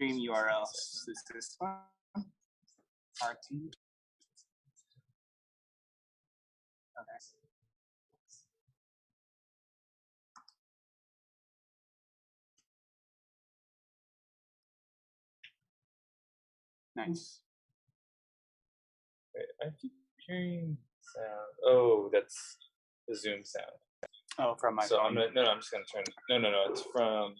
stream URL is this one. RT. Okay. Nice. Wait, I keep hearing sound. Oh, that's the Zoom sound. Oh, from my so phone. I'm just gonna turn. No, it's from.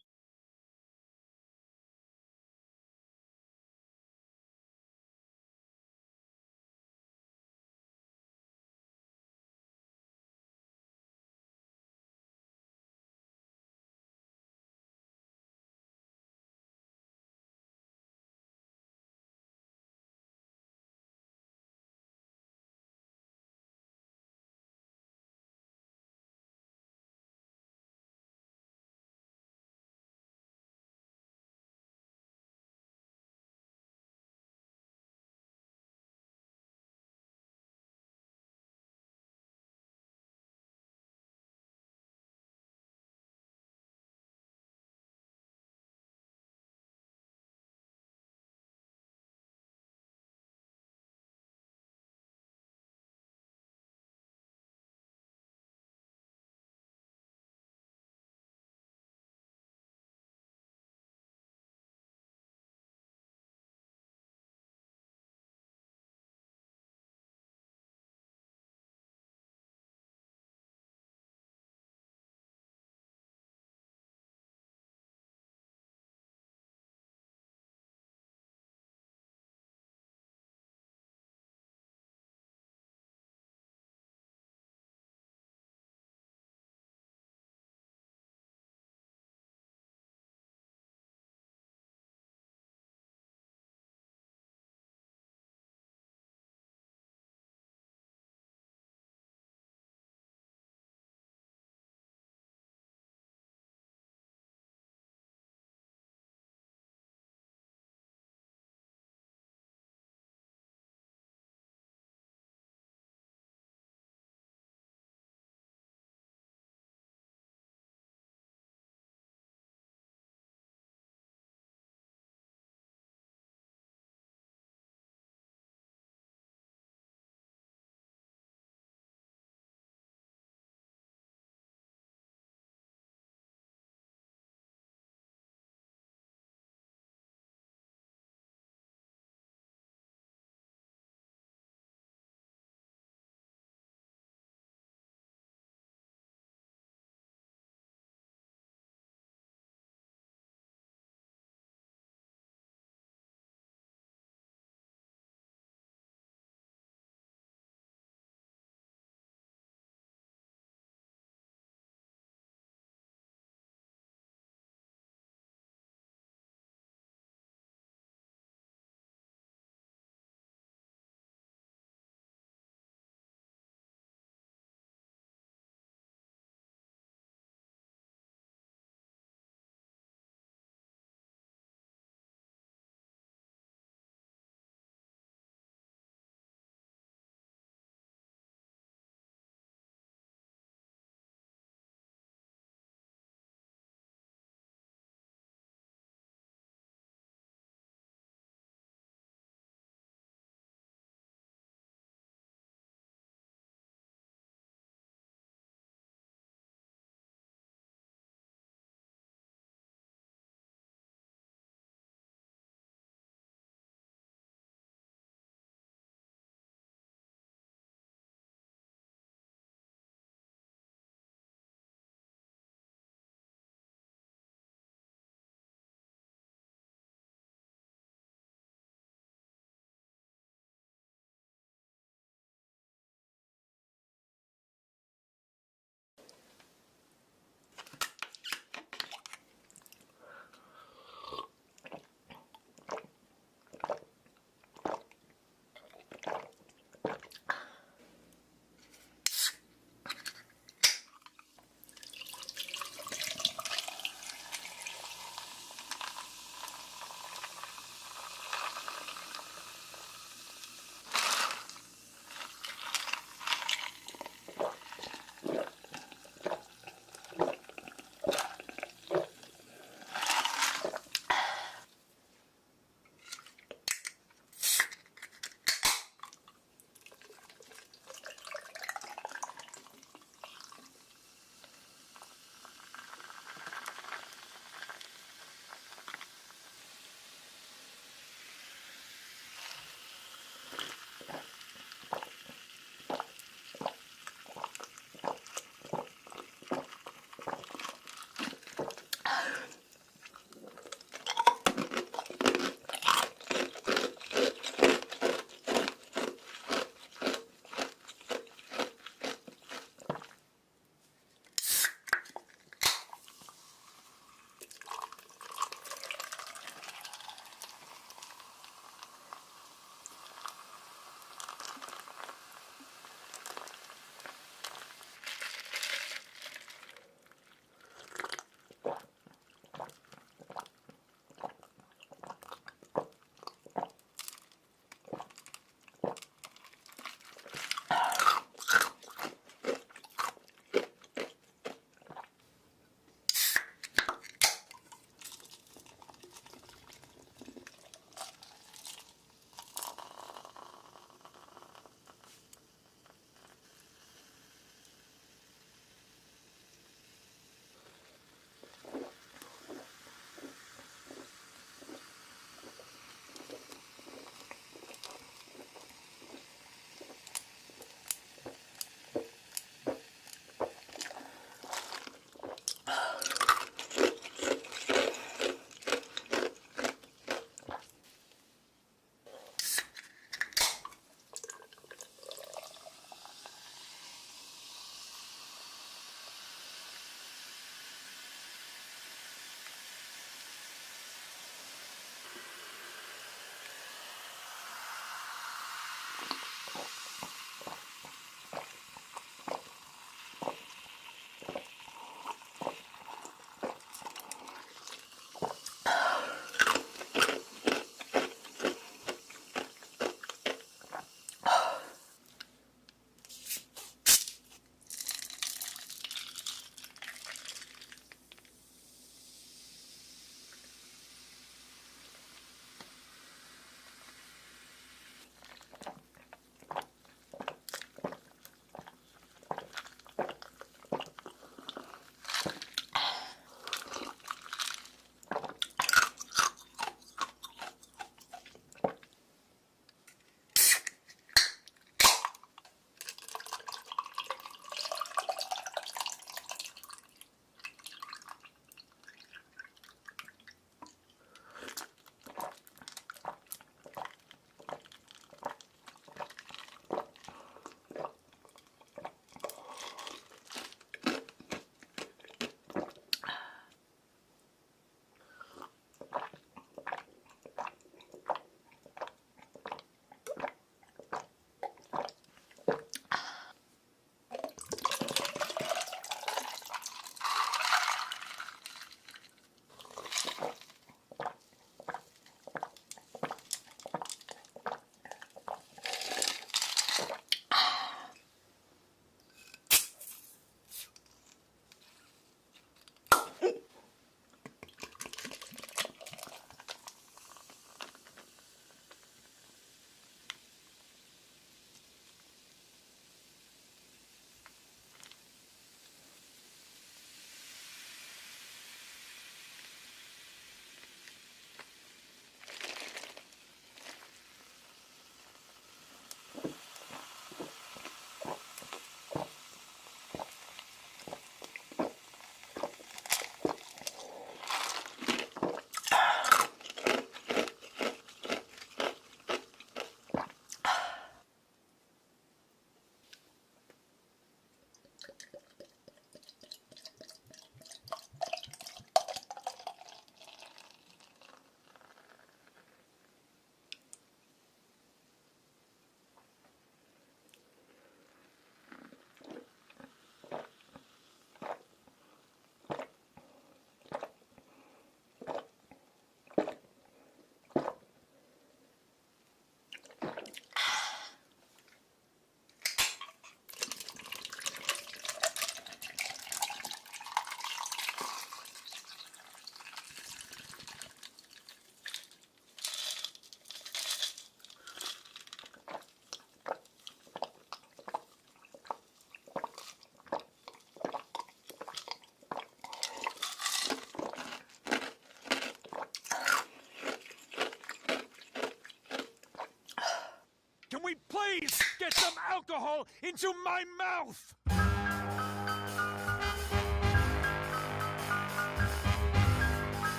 we please get some alcohol into my mouth?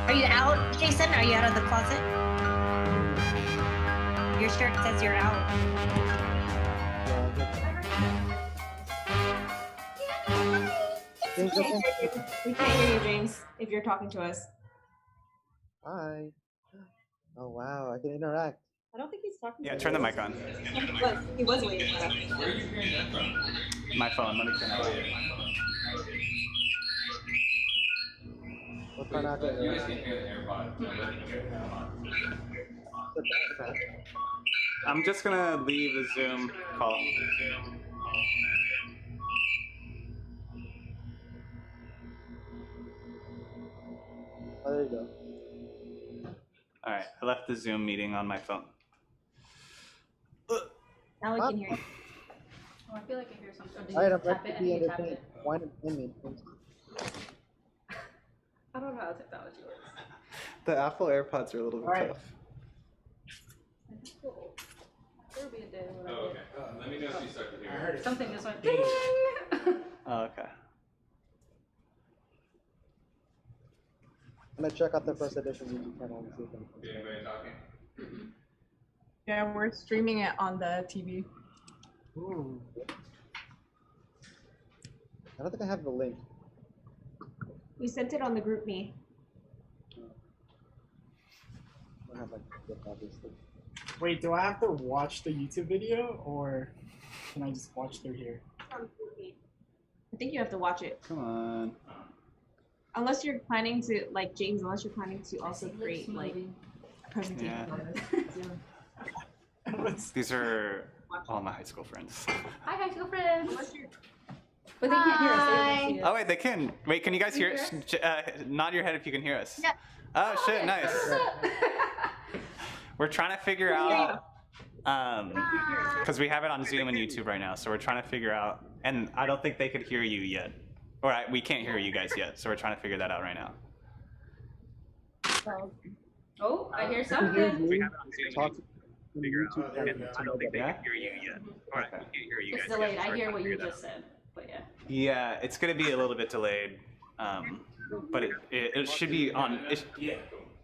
Are you out, Jason? Are you out of the closet? Your shirt says you're out. We can't hear you, James, if you're talking to us. Hi. Oh wow, I can interact. I don't think he's talking Yeah, to turn us. the mic on. He was waiting for us. Where are you hearing that from? My phone. Let me turn it on. We're trying not to You guys interact. can hear the AirPod. I'm just gonna leave the Zoom call. Oh, there you go. All right, I left the Zoom meeting on my phone. Now we can hear you. Oh, I feel like I hear something. Alright, I'm ready to be entertained. Why not me? I don't know how technology works. The Apple AirPods are a little bit tough. There will be a day when Oh, okay. Let me know if you start to hear it. something just went ding. Oh, okay. I'm gonna check out the first edition YouTube channel and see if anything. Is anybody talking? Yeah, we're streaming it on the TV. Ooh. I don't think I have the link. We sent it on the group me. I don't have like the link, obviously. Wait, do I have to watch the YouTube video or can I just watch through here? I think you have to watch it. Come on. Unless you're planning to, like James, unless you're planning to also create like a presentation. Yeah. These are all my high school friends. Hi, high school friends. But they can't hear us. They don't see us. Oh wait, they can. Wait, can you guys hear us? Nod your head if you can hear us. Yeah. Oh shit, nice. We're trying to figure out, because we have it on Zoom and YouTube right now, so we're trying to figure out, and I don't think they could hear you yet. Or we can't hear you guys yet, so we're trying to figure that out right now. Oh, I hear something. We have it on Zoom Talk and to figure YouTube out, channel and to I know don't think they that. can hear you yet. Or I can't hear you guys It's delayed. yet, so I we're hear trying what to you figure that just out. said, but yeah. Yeah, it's gonna be a little bit delayed, but it should be on.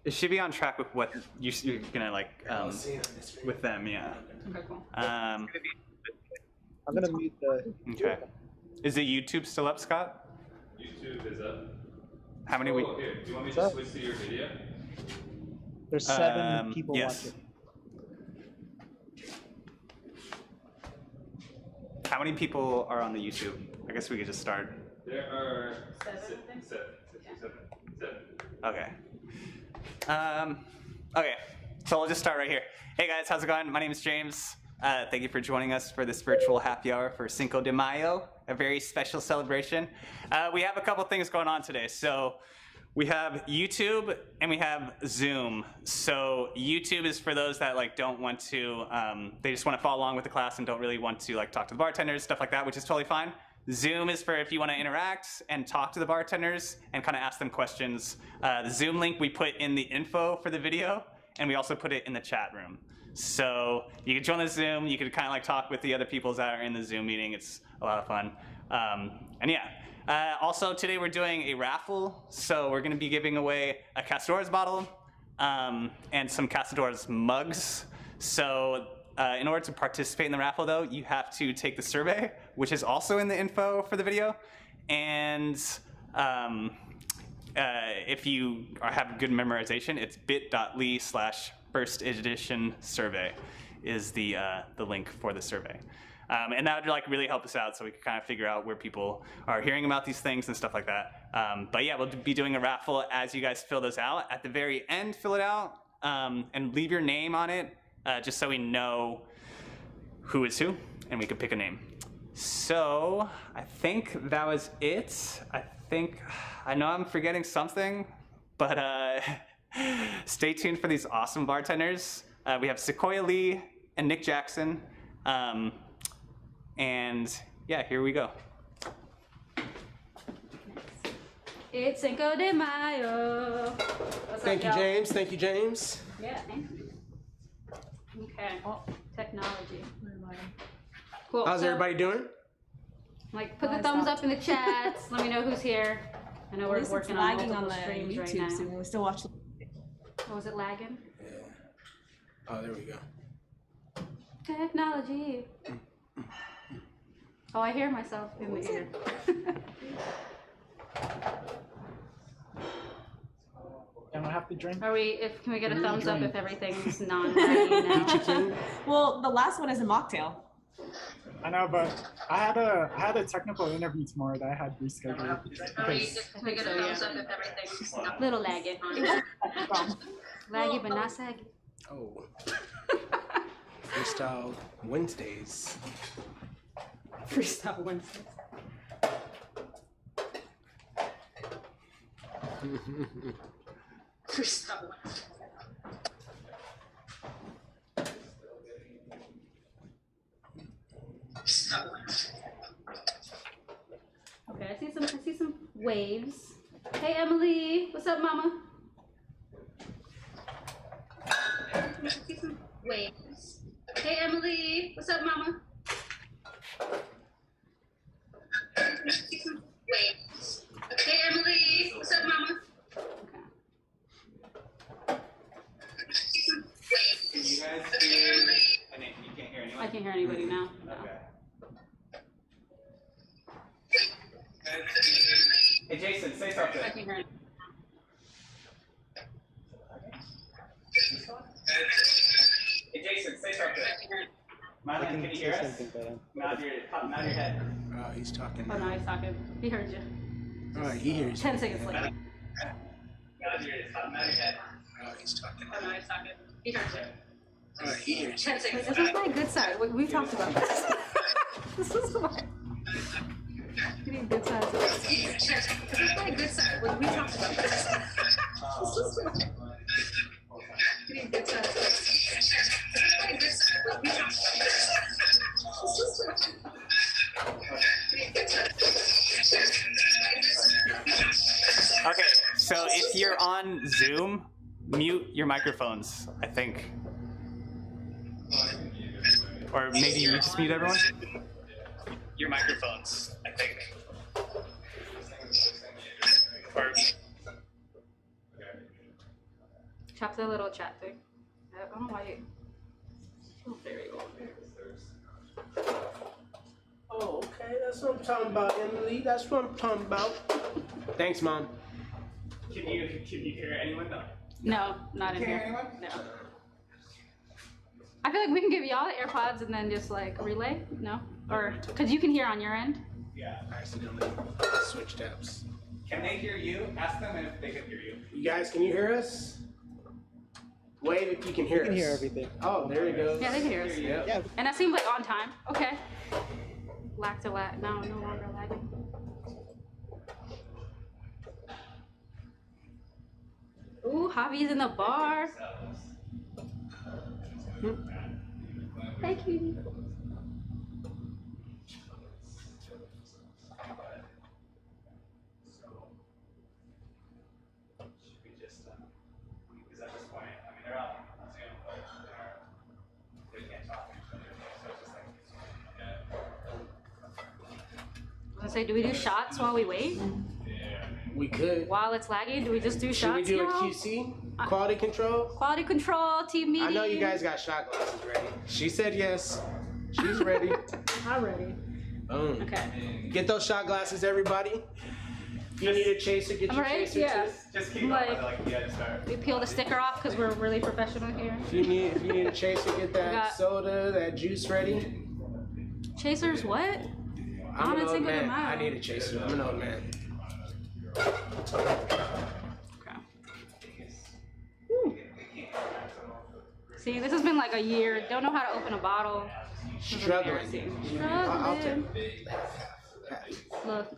It should be on track with what you're gonna like with them. Yeah. Okay, cool. I'm gonna mute the. Okay. Is the YouTube still up, Scott? YouTube is up. How many Oh, we? here. Do you want me to switch to your video? There's 7 people yes. watching. How many people are on the YouTube? I guess we could just start. There are Seven. seven. Okay. Okay. So we'll just start right here. Hey guys, how's it going? My name is James. Thank you for joining us for this virtual happy hour for Cinco de Mayo, a very special celebration. We have a couple things going on today. So we have YouTube and we have Zoom. So YouTube is for those that like don't want to, they just want to follow along with the class and don't really want to like talk to the bartenders, stuff like that, which is totally fine. Zoom is for if you want to interact and talk to the bartenders and kind of ask them questions. The Zoom link we put in the info for the video, and we also put it in the chat room. So you can join the Zoom, you can kind of like talk with the other people that are in the Zoom meeting. It's a lot of fun. And yeah, also today we're doing a raffle. So we're gonna be giving away a Castores bottle and some Castores mugs. So in order to participate in the raffle though, you have to take the survey, which is also in the info for the video. And if you have good memorization, it's bit.ly/first edition survey is the link for the survey. And that would like really help us out so we can kind of figure out where people are hearing about these things and stuff like that. But yeah, we'll be doing a raffle as you guys fill those out. At the very end, fill it out and leave your name on it just so we know who is who and we can pick a name. So I think that was it. I know I'm forgetting something, but stay tuned for these awesome bartenders. We have Sequoya Lee and Nick Jackson. And yeah, here we go. It's Cinco de Mayo. Thank you, James. Thank you, James. Yeah, thank you. Okay. Oh, technology. Cool. How's So, everybody doing? Like, put the thumbs up in the chats. Let me know who's here. I know we're working on lagging on multiple the streams YouTube, right so now. we still watch. Oh, was it lagging? Yeah. Oh, there we go. Technology. Oh, I hear myself in the ear. And I have to drink. Can we get a Really thumbs up drink. if everything's non-lagging now? Well, the last one is a mocktail. I know, but I had a technical interview tomorrow that I had rescheduled. Because Can we get a thumbs up if everything's little laggy? Laggy, but not saggy. Oh. Freestyle Wednesdays. Freestyle Wednesdays. Freestyle Wednesdays. Okay, I see some waves. Hey Emily, what's up, Mama? I see some waves. Hey Emily, what's up, Mama? I see some waves. Hey Emily, what's up, Mama? Can you guys hear? You can't hear anyone? I can't hear anybody now. No. Okay. Hey Jason, say something. I can't hear anybody. Hey Jason, say something. Mylan, can you hear us? Nod your head. Oh, he's talking. Oh no, he's talking. He heard you. Oh, he hears 10 seconds later. Nod your head. Oh, he's talking. Oh no, he's talking. He heard you. Oh, he hears 10 seconds. This is my good side. We've talked about this. This is my. Getting good sides. This is my good side. We talked about this. This is my. Getting good sides. This is my good side. We talked about this. This is my. Getting good sides. Okay, so if you're on Zoom, mute your microphones, I think. Or maybe you just mute everyone? Your microphones, I think. Or Tap the little chat thing. I don't know why you. Oh, there you go. Oh, okay. That's what I'm talking about, Emily. That's what I'm talking about. Thanks, Mom. can you hear anyone? No. No, not in Can't hear here. anyone? No. I feel like we can give y'all the AirPods and then just like relay. No, or because you can hear on your end. Yeah. I accidentally switched apps. Can they hear you? Ask them if they can hear you. You guys, can you hear us? Wave if you can hear us. You can hear everything. Oh, there it goes. Yeah, they can hear us. Yep. Yeah. And that seems like on time. Okay. Lack to lag. No, no longer lagging. Ooh, Javi's in the bar. Hey, cutie. say, do we do shots while we wait? We could. While it's lagging, do we just do Should we shots? do a y'all? QC? Quality control? Quality control, team meeting. I know you guys got shot glasses ready. She said yes. She's ready. I'm ready. Boom. Okay. Get those shot glasses, everybody. If you need a chaser, get I'm your ready? chaser Yeah. too. Just keep Like- going, like, yeah, just start. We peel the sticker off because we're really professional here. If you need a chaser, get that got- soda, that juice ready. Chasers, what? I'm an on old Cinco de man. Mayo. I need a chaser. I'm an old man. Okay. See, this has been like a year. Don't know how to open a bottle. This is Struggling. embarrassing. I'll Struggling. take.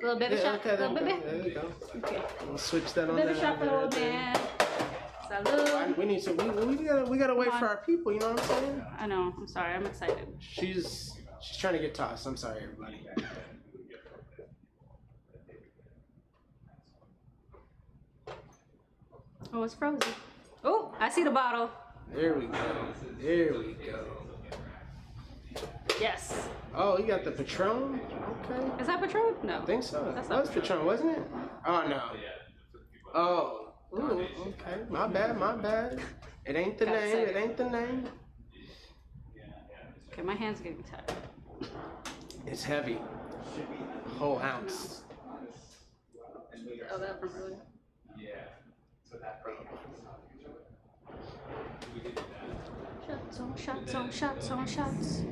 Little baby Yeah, shot. okay, Little there baby. you go. Okay. We'll switch that on Baby there. shot for the old man. Salud. We need to. We gotta wait Come for on. our people. You know what I'm saying? I know. I'm sorry. I'm excited. She's trying to get tossed. I'm sorry, everybody. Oh, it's frozen. Oh, I see the bottle. There we go. There we go. Yes. Oh, you got the Patron? Okay. Is that Patron? No. I think so. That's It not was Patron, wasn't it? Oh, no. Oh. Ooh, okay. My bad. It ain't the Gotta name. say. It ain't the name. Okay, my hand's getting tired. It's heavy. A whole ounce. Oh, that from earlier. Shots on shots on shots on shots.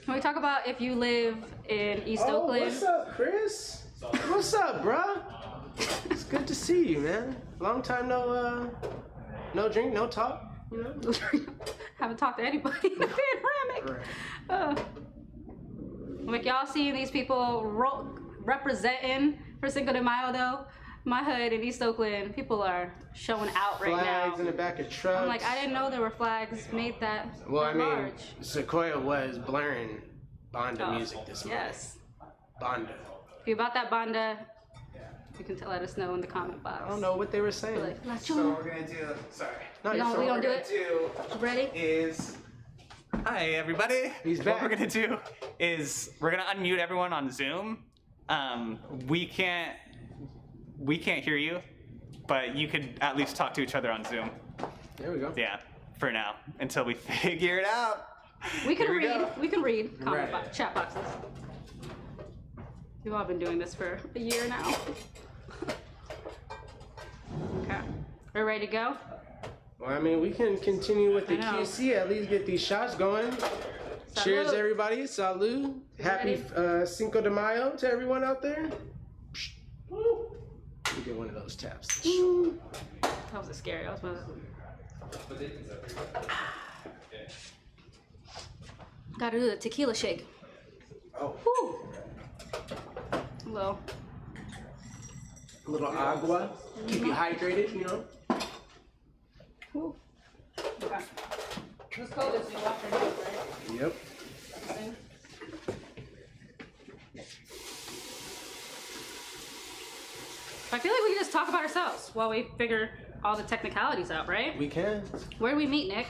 Can we talk about if you live in East Oh, Oakland? what's up, Chris? What's up, bruh? It's good to see you, man. Long time no drink, no talk. You know? Haven't talked to anybody in the panoramic. Like y'all seeing these people representing for Cinco de Mayo though. My hood in East Oakland, people are showing out right Flags now. in the back of trucks. I'm like, I didn't know there were flags made that, Well, I that mean, large. Sequoia was blaring Banda Oh, music this morning. yes. Banda. If you about that banda, you can let us know in the comment box. I don't know what they were saying. Like, La So Chula. what we're gonna do, sorry. No, We you're don't- fine. we don't do What it. we're gonna do Ready? is, hi everybody. He's What back. we're gonna do is we're gonna unmute everyone on Zoom. We can't hear you, but you could at least talk to each other on Zoom. There we go. Yeah, for now, until we figure it out. We can Here we read. go. We can read comment Right. chat boxes. We've all been doing this for a year now. Okay, we're ready to go. Well, I mean, we can continue with the I know. QC, at least get these shots going. Cheers, Salud. everybody. Salud. Happy Cinco de Mayo to everyone out there. Woo. Let me get one of those taps. That was a scary. I was about to... Gotta do the tequila shake. Oh, Woo. Well, a little agua. Keep you hydrated, you know. woo. Okay. This COVID, so you wash your hands, right? Yep. I feel like we can just talk about ourselves while we figure all the technicalities out, right? We can. Where did we meet, Nick?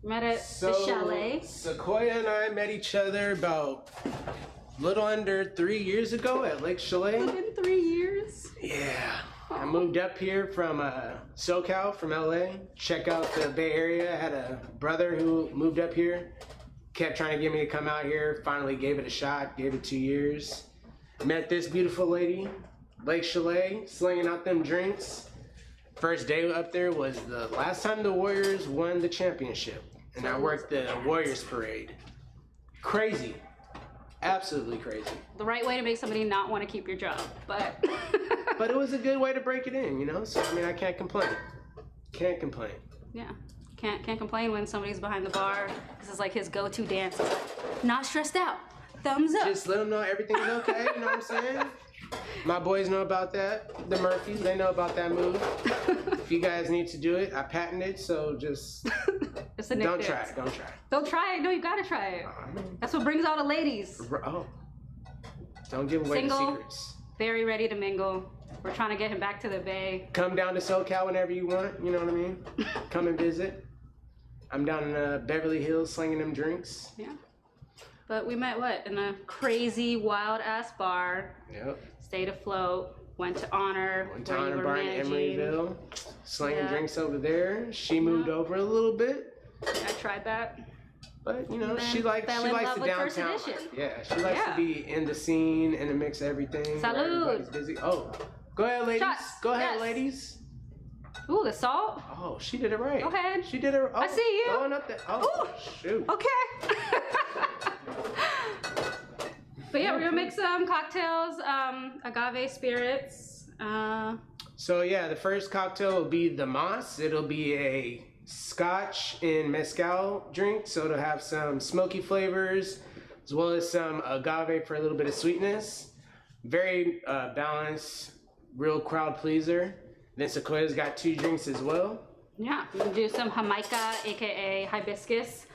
We met at So, the chalet. Sequoia and I met each other about a little under 3 years ago at Lake Chalet. It's been 3 years. Yeah. I moved up here from SoCal, from LA. Check out the Bay Area. I had a brother who moved up here. Kept trying to get me to come out here. Finally gave it a shot. Gave it 2 years. Met this beautiful lady, Lake Chalet, slinging out them drinks. First day up there was the last time the Warriors won the championship. And I worked the Warriors parade. Crazy. Absolutely crazy. The right way to make somebody not want to keep your job, but But it was a good way to break it in, you know? So, I mean, I can't complain. Can't complain. yeah, can't complain when somebody's behind the bar. This is like his go-to dance. It's like, not stressed out. Thumbs up. Just let them know everything's okay, you know what I'm saying? My boys know about that. The Murphys, they know about that move. If you guys need to do it, I patented it, so just It's a Nick don't dance. try it. Don't try it. Don't try it. No, you gotta try it. That's what brings all the ladies. Oh. Don't give away Single. the secrets. Very ready to mingle. We're trying to get him back to the Bay. Come down to SoCal whenever you want, you know what I mean? Come and visit. I'm down in Beverly Hills slinging them drinks. Yeah. But we met in a crazy wild ass bar. Yep. Stayed afloat. Went to Honor. Went to where you Honor were Bar in managing. Emeryville. Slanging Yeah. drinks over there. She moved over a little bit. I tried that. But you know, And she then likes fell in the love with First downtown Edition. life. Yeah, she likes Yeah. to be in the scene, in the mix of everything. where Salud. everybody's busy. Oh, go ahead, ladies. Shots. Go ahead, Yes. ladies. Ooh, the salt. Oh, she did it right. Go ahead. She did it. Oh, I see you. Going up there. Oh, shoot. Okay. But yeah, we're gonna make some cocktails, agave spirits. So yeah, the first cocktail will be the Moss. It'll be a Scotch and mezcal drink, so it'll have some smoky flavors as well as some agave for a little bit of sweetness. Very balanced, real crowd pleaser. Then Sequoia's got 2 drinks as well. Yeah, we can do some Jamaica, aka hibiscus,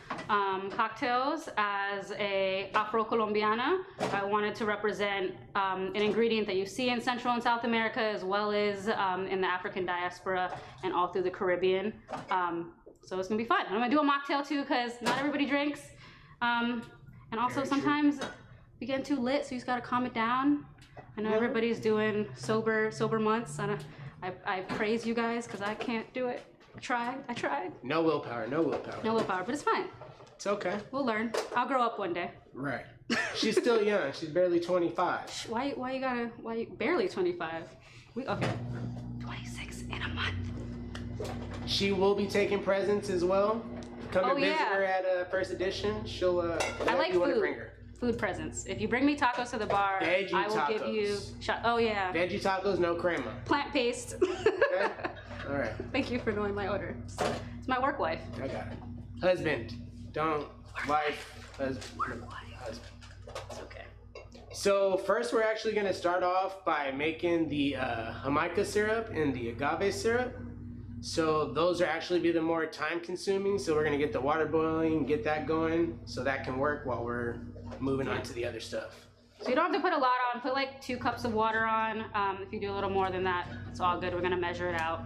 cocktails as a Afro-Colombiana. I wanted to represent an ingredient that you see in Central and South America as well as in the African diaspora and all through the Caribbean. So it's gonna be fun. I'm gonna do a mocktail too because not everybody drinks. And also sometimes we get too lit, so you just gotta calm it down. I know everybody's doing sober months. I praise you guys because I can't do it. I tried. No willpower, no willpower. No willpower, but it's fine. It's okay. We'll learn. I'll grow up one day. Right. She's still young. She's barely 25. Why you barely 25? Okay. 26 in a month. She will be taking presents as well. Come Oh, to visit yeah. her at First Edition. She'll I like you want to food. bring her. Food presents. If you bring me tacos to the bar, Veggie I will give you Oh yeah. Veggie tacos, no crema. Plant paste. Okay? All right. Thank you for knowing my order. It's my work wife. I got it. Husband. Don't. Wife. Husband. It's okay. So first we're actually going to start off by making the Jamaica syrup and the agave syrup. So those are actually be the more time consuming. So we're going to get the water boiling, get that going so that can work while we're moving on to the other stuff. So you don't have to put a lot on. Put like 2 cups of water on. If you do a little more than that, it's all good. We're going to measure it out.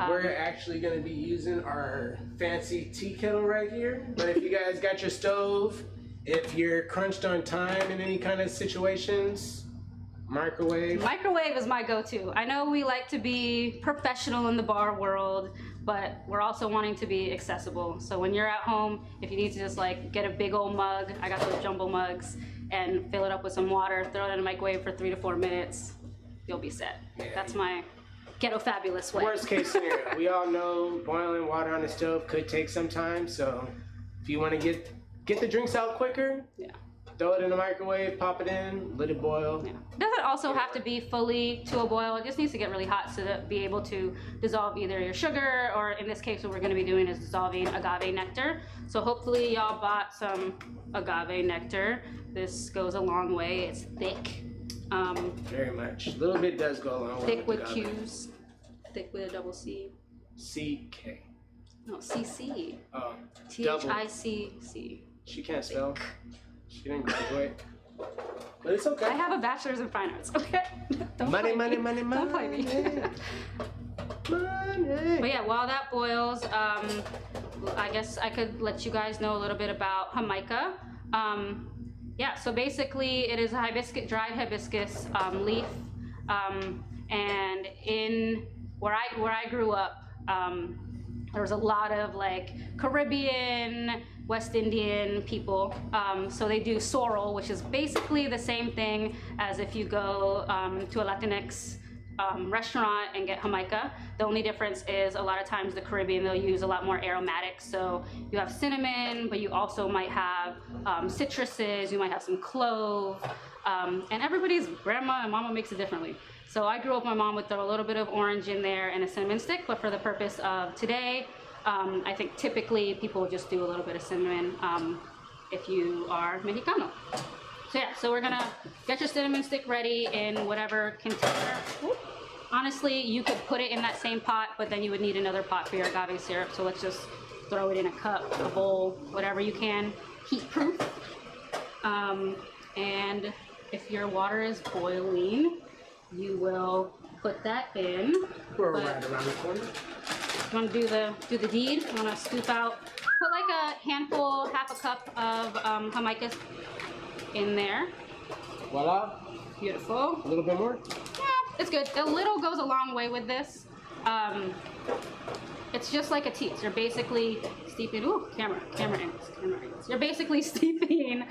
We're actually going to be using our fancy tea kettle right here. But if you guys got your stove, if you're crunched on time in any kind of situations, microwave. Microwave is my go-to. I know we like to be professional in the bar world, but we're also wanting to be accessible. So when you're at home, if you need to just like get a big old mug, I got those jumbo mugs, and fill it up with some water, throw it in a microwave for 3 to 4 minutes, you'll be set. Yeah. That's my ghetto fabulous way. Worst case scenario, we all know boiling water on the stove could take some time. So if you want to get the drinks out quicker, Yeah. throw it in the microwave, pop it in, let it boil. Yeah. It doesn't also have to be fully to a boil. It just needs to get really hot so to be able to dissolve either your sugar, or in this case what we're going to be doing is dissolving agave nectar. So hopefully y'all bought some agave nectar. This goes a long way. It's thick. Very much. A little bit does go a long way. Thick with agave. Q's. Thick with a double C. CK. No, CC. Oh, THICC. she can't spell. She didn't graduate. But it's okay. I have a bachelor's in fine arts, okay? Don't Money, play money, me. money, Don't play me. Money. But yeah, while that boils, I guess I could let you guys know a little bit about Jamaica. Yeah, so basically it is a hibiscus, dried hibiscus leaf, and in where I grew up, there was a lot of like Caribbean, West Indian people. So they do sorrel, which is basically the same thing as if you go to a Latinx restaurant and get Jamaica. The only difference is a lot of times the Caribbean, they'll use a lot more aromatics. So you have cinnamon, but you also might have citruses, you might have some clove, and everybody's grandma and mama makes it differently. So I grew up, my mom would throw a little bit of orange in there and a cinnamon stick, but for the purpose of today, I think typically people would just do a little bit of cinnamon if you are Mexicano. So yeah, so we're gonna get your cinnamon stick ready in whatever container. Honestly, you could put it in that same pot, but then you would need another pot for your agave syrup. So let's just throw it in a cup, a bowl, whatever you can, heat proof. And if your water is boiling, you will put that in. We're right around the corner. You want to do the deed? You want to scoop out, put like a handful, half a cup of Jamaica in there. Voila. Beautiful. A little bit more. Yeah, it's good. A little goes a long way with this. It's just like a tea. So you're basically steeping. Ooh, camera angles. You're basically steeping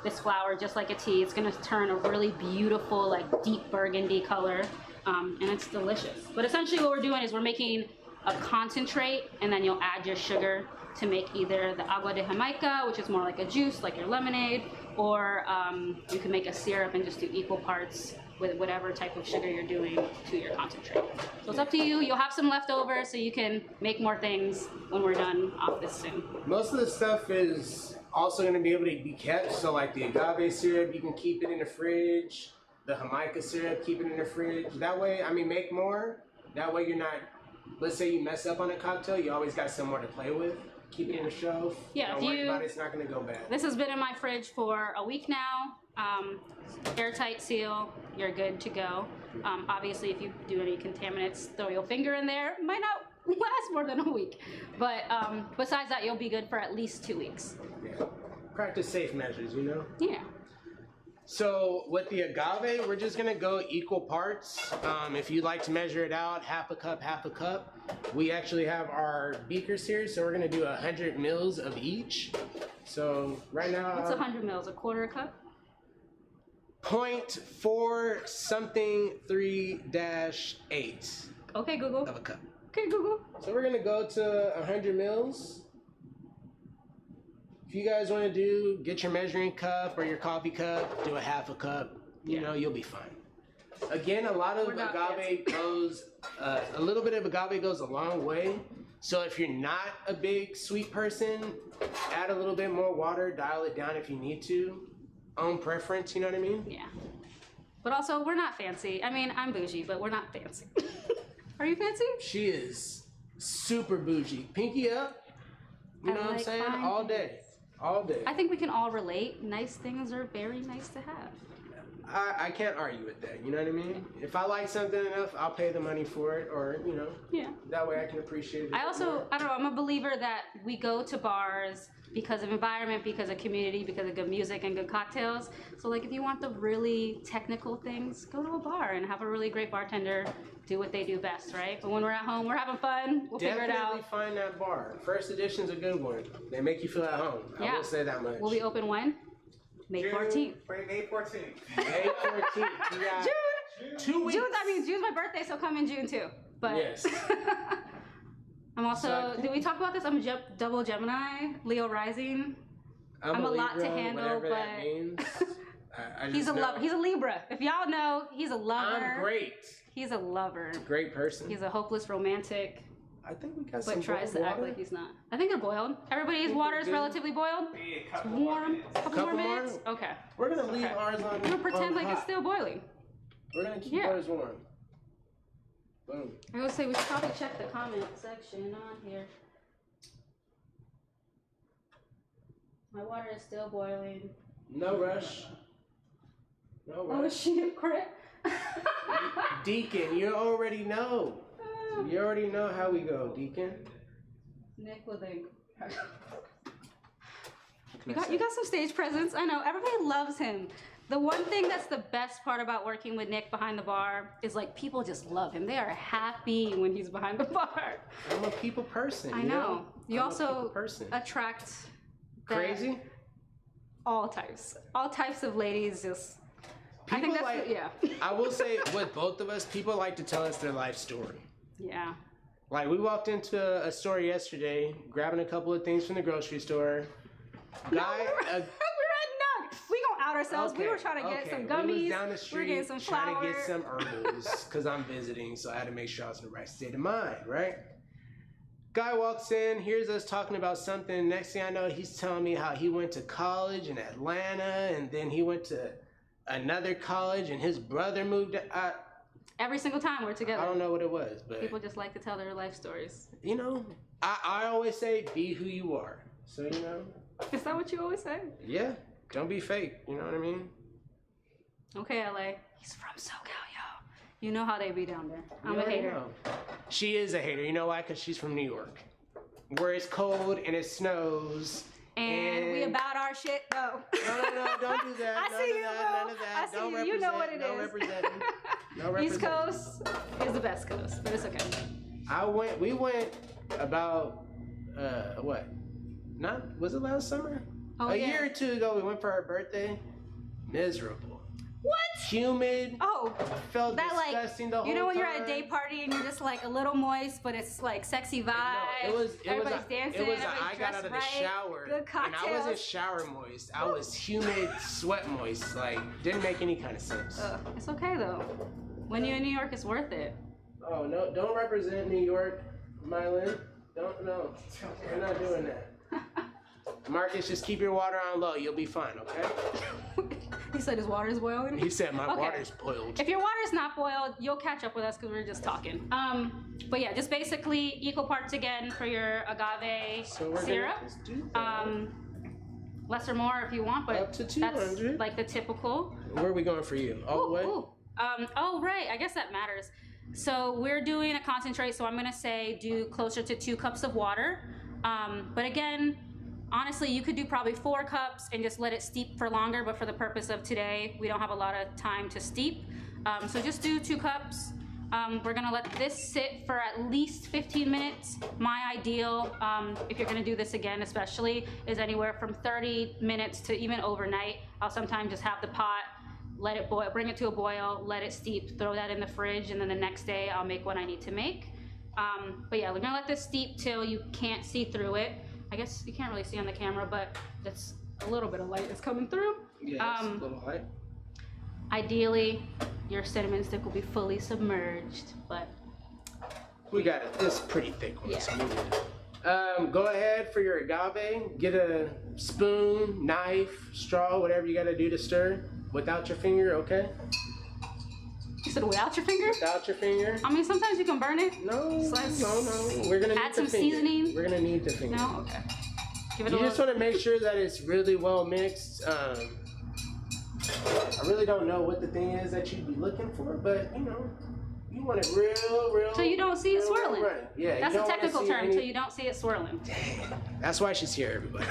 this flour just like a tea. It's gonna turn a really beautiful, like deep burgundy color, and it's delicious. But essentially, what we're doing is we're making a concentrate, and then you'll add your sugar to make either the agua de Jamaica, which is more like a juice, like your lemonade, or you can make a syrup and just do equal parts with whatever type of sugar you're doing to your concentrate. So it's up to you. You'll have some left over so you can make more things when we're done off this soon. Most of the stuff is also going to be able to be kept. So like the agave syrup, you can keep it in the fridge. The Jamaica syrup, keep it in the fridge. That way, I mean, make more. That way you're not, let's say you mess up on a cocktail, you always got some more to play with. Keep it in the shelf. Yeah, Don't worry about it. It's not going to go bad. This has been in my fridge for a week now. Airtight seal, you're good to go. Obviously, if you do any contaminants, throw your finger in there. It might not last more than a week. But besides that, you'll be good for at least 2 weeks. Yeah. Practice safe measures, you know? Yeah. So with the agave, we're just gonna go equal parts. If you'd like to measure it out, half a cup, half a cup. We actually have our beakers here, so we're gonna do 100 mils of each. So right now, What's 100 mils? A quarter a cup? 0.4 something 3-8 Okay, Google. of a cup. Okay, Google. So we're gonna go to 100 mils. If you guys want to do, get your measuring cup or your coffee cup, do a half a cup. You know, you'll be fine. Again, a lot of agave goes, a little bit of agave goes a long way. So if you're not a big sweet person, add a little bit more water, dial it down if you need to. Own preference, you know what I mean? Yeah. But also, we're not fancy. I mean, I'm bougie, but we're not fancy. Are you fancy? She is super bougie. Pinky up. You know what I'm saying? All day. All day. I think we can all relate. Nice things are very nice to have. I can't argue with that. You know what I mean? If I like something enough, I'll pay the money for it, or you know. Yeah. That way I can appreciate it. I also, I don't know. I'm a believer that we go to bars because of environment, because of community, because of good music and good cocktails. So like, if you want the really technical things, go to a bar and have a really great bartender do what they do best, right? But when we're at home, we're having fun. We'll figure it out. Definitely find that bar. First edition's a good one. They make you feel at home. Yeah. I will say that much. Will we open when? May 14th. May 14th. May 14th. You got June. 2 weeks. June's my birthday, so come in June too. But Yes. I'm also, did we talk about this? I'm a double Gemini, Leo rising. I'm a lot to Libra, handle, whatever but that means. I he's just a know. lover. He's a Libra. If y'all know, he's a lover. I'm great. He's a lover. Great person. He's a hopeless romantic, I think we got some but tries boiled to act water. like he's not. I think they're boiled. Everybody's water is good. relatively boiled. It's warm. Couple more Couple more? minutes. Okay. We're gonna leave ours on. We're gonna pretend on like it's hot. still boiling. We're gonna keep Yeah. ours warm. Boom. I would say we should probably check the comment section on here. My water is still boiling. No rush. No rush. Oh shit, correct? Deacon, you already know. You already know how we go, Deacon. Nick will think. You got some stage presence. I know. Everybody loves him. The one thing that's the best part about working with Nick behind the bar is like people just love him. They are happy when he's behind the bar. I'm a people person. I you know. You I'm a also people person. attract Crazy? all types of ladies. Just I think People that's like, yeah. I will say with both of us, people like to tell us their life story. Yeah. Like we walked into a store yesterday, grabbing a couple of things from the grocery store. We were at Nug. We gonna out ourselves. We were trying to get some gummies. We was down the we were street getting some trying flour. to get some herbals because I'm visiting, so I had to make sure I was in the right state of mind, right? Guy walks in, hears us talking about something. Next thing I know, he's telling me how he went to college in Atlanta, and then he went to another college, and his brother moved out. Every single time we're together. I don't know what it was, but People just like to tell their life stories. you know, I always say be who you are. So you know, Is that what you always say? yeah, don't be fake. You know what I mean? Okay, LA. He's from SoCal, yo. You know how they be down there. I'm You a already hater. know. She is a hater. You know why? Because she's from New York, where it's cold and it snows And we about our shit. No. No, don't do that. I None see of you, that, bro. none of that. I see Don't you. You know what it represent, no is. representing. No East representing. Coast is the best coast, but it's okay. We went about, what? Was it last summer? Oh, a yeah. year or two ago, we went for our birthday. Miserable. What? Humid. Oh, Felt that like, disgusting the whole you know when you're at a time. day party and you're just like a little moist, but it's like sexy vibe. Everybody's dancing. I everybody's got out of the dressed right, shower, Good and I wasn't cocktails. shower moist. I was humid, sweat moist. Like, didn't make any kind of sense. It's okay though. When you're in New York, it's worth it. Oh no! Don't represent New York, Mylan. Don't no. We're not doing that. Marcus, just keep your water on low. You'll be fine, okay? He said his water is boiling. He said my Okay. water's boiled. If your water's not boiled, you'll catch up with us because we're just talking. But yeah, just basically equal parts again for your agave So we're syrup. gonna just do that. Less or more if you want, but Up to that's 200. like the typical. Where are we going for you? All the way? Oh right, I guess that matters. So we're doing a concentrate, so I'm gonna say do closer to 2 cups of water. But again, honestly, you could do probably 4 cups and just let it steep for longer, but for the purpose of today, we don't have a lot of time to steep. So just do 2 cups. We're gonna let this sit for at least 15 minutes. My ideal, if you're gonna do this again especially, is anywhere from 30 minutes to even overnight. I'll sometimes just have the pot, let it boil, bring it to a boil, let it steep, throw that in the fridge, and then the next day I'll make what I need to make. But yeah, we're gonna let this steep till you can't see through it. I guess you can't really see on the camera, but that's a little bit of light that's coming through. Yeah, it's a little light. Ideally, your cinnamon stick will be fully submerged, but We got it. It's pretty thick one, Yeah. so we need. Go ahead for your agave. Get a spoon, knife, straw, whatever you gotta do to stir. Without your finger, okay? you said without your finger? Without your finger. I mean, sometimes you can burn it. No, Let's no. We're gonna add need some the finger. seasoning. We're gonna need the finger. No? Okay. Give it You a just little. want to make sure that it's really well mixed. I really don't know what the thing is that you'd be looking for, but you know, you want it real. So you don't see it real swirling. Right. Yeah. you That's a don't wanna technical see term, any- so you don't see it swirling. That's why she's here, everybody.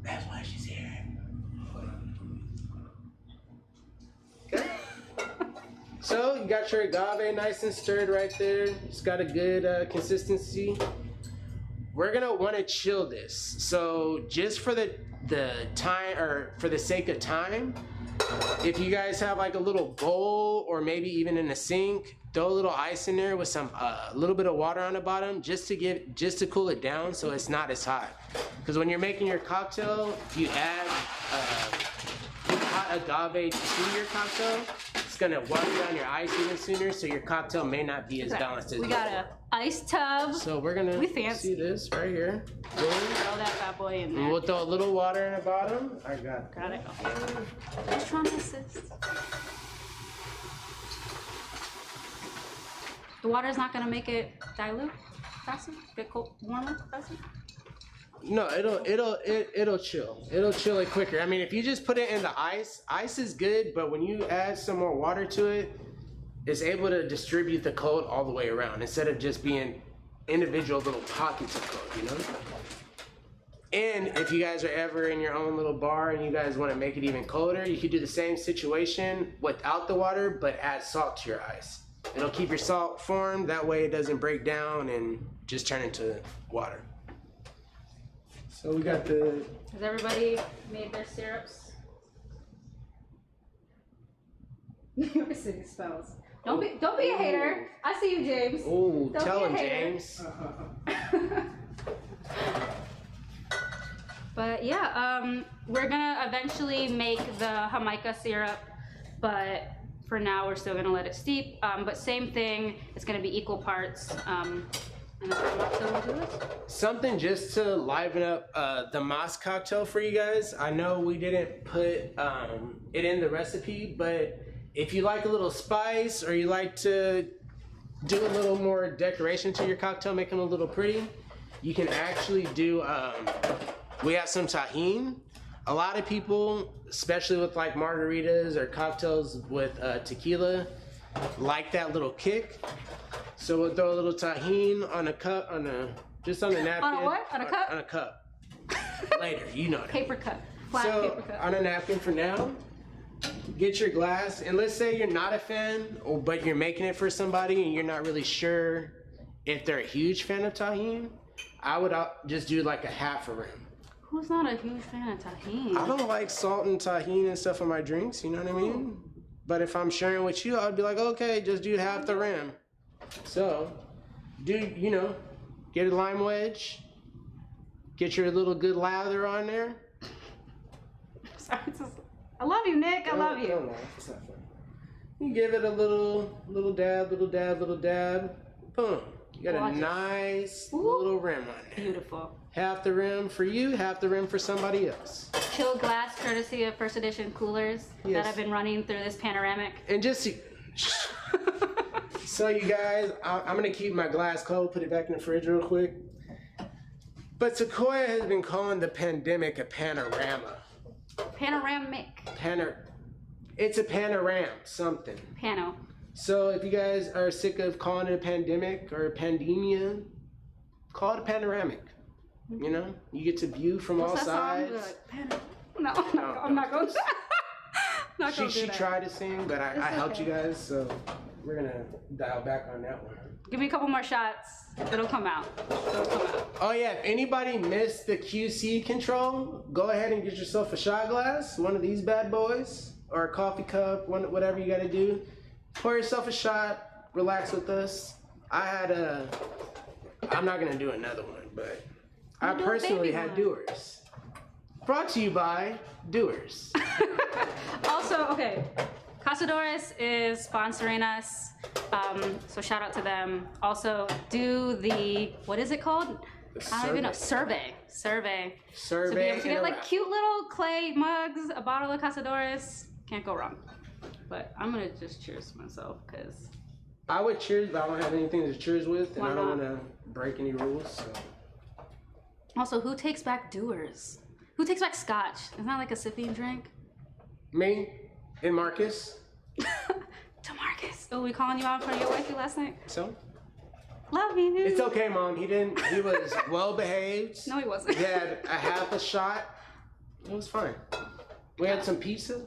That's why she's here. Okay. So you got your agave nice and stirred right there. It's got a good consistency. We're gonna want to chill this. So just for the time, or for the sake of time, if you guys have like a little bowl or maybe even in a sink, throw a little ice in there with some little bit of water on the bottom, just to cool it down so it's not as hot. Because when you're making your cocktail, if you add hot agave to your cocktail, it's gonna water down your ice even sooner, so your cocktail may not be as balanced as We you got want. a ice tub. So we're gonna We fancy. see this right here. Boom. Throw that bad boy in And there. we'll throw a little water in the bottom. I got Got it. Okay. Just trying to assist. The water's not gonna make it dilute faster? Get cold, warmer faster? No, it'll chill. It'll chill it quicker. I mean, if you just put it in the ice is good, but when you add some more water to it, it's able to distribute the cold all the way around instead of just being individual little pockets of cold, you know? And if you guys are ever in your own little bar and you guys want to make it even colder, you could do the same situation without the water, but add salt to your ice. It'll keep your salt formed, that way it doesn't break down and just turn into water. So we got the Has everybody made their syrups? Your city spells. Don't be a hater. I see you, James. Ooh, Don't tell be a him, hater. James. But yeah, we're gonna eventually make the Jamaica syrup, but for now we're still gonna let it steep. But same thing, it's gonna be equal parts. And so we'll do this. Something just to liven up the Moss cocktail for you guys. I know we didn't put it in the recipe, but if you like a little spice or you like to do a little more decoration to your cocktail, make them a little pretty, you can actually do, we have some tahini. A lot of people, especially with like margaritas or cocktails with tequila, like that little kick. So we'll throw a little tahini on a cup, just on a napkin. On a what? On a cup? On a cup. Later, you know that. Paper cut. Flat So paper cut. on a napkin for now, get your glass, and let's say you're not a fan, but you're making it for somebody and you're not really sure if they're a huge fan of tahini, I would just do like a half a rim. Who's not a huge fan of tahini? I don't like salt and tahini and stuff in my drinks, you know what I mean? But if I'm sharing with you, I'd be like, okay, just do half the rim. So, get a lime wedge, get your little good lather on there. Sorry, I love you, Nick. I love you. Don't laugh, it's not fun. You give it a little dab, boom. You got a nice little rim on there. Beautiful. Half the rim for you, half the rim for somebody else. Chilled glass, courtesy of first edition coolers that I've been running through this panoramic. And just so you guys, I'm gonna keep my glass cold, put it back in the fridge real quick. But Sequoia has been calling the pandemic a panorama. Panoramic. It's a panoram, something. Pano. So if you guys are sick of calling it a pandemic or a pandemia, call it a panoramic. You know, you get to view from all sides. No, I'm not going to. She tried to sing, but I helped you guys, so we're gonna dial back on that one. Give me a couple more shots. It'll come out. Oh yeah, if anybody missed the QC control, go ahead and get yourself a shot glass, one of these bad boys, or a coffee cup, whatever you gotta do. Pour yourself a shot, relax with us. I'm not gonna do another one, but I personally had Doers. Brought to you by Doers. Also, okay, Cazadores is sponsoring us, so shout out to them. Also, do the, what is it called? I don't even know. Survey. So be able to get like cute little clay mugs, a bottle of Cazadores. Can't go wrong. But I'm gonna just cheers myself because I would cheers, but I don't have anything to cheers with, and I don't want to break any rules. So. Also, who takes back Doers? Who takes back Scotch? Isn't that like a sipping drink? Me and Marcus. DeMarcus. Oh, we calling you out in front of your wifey last night? So? Love you. It's okay, Mom. He was well behaved. No, he wasn't. He had a half a shot. It was fine. We had some pizza.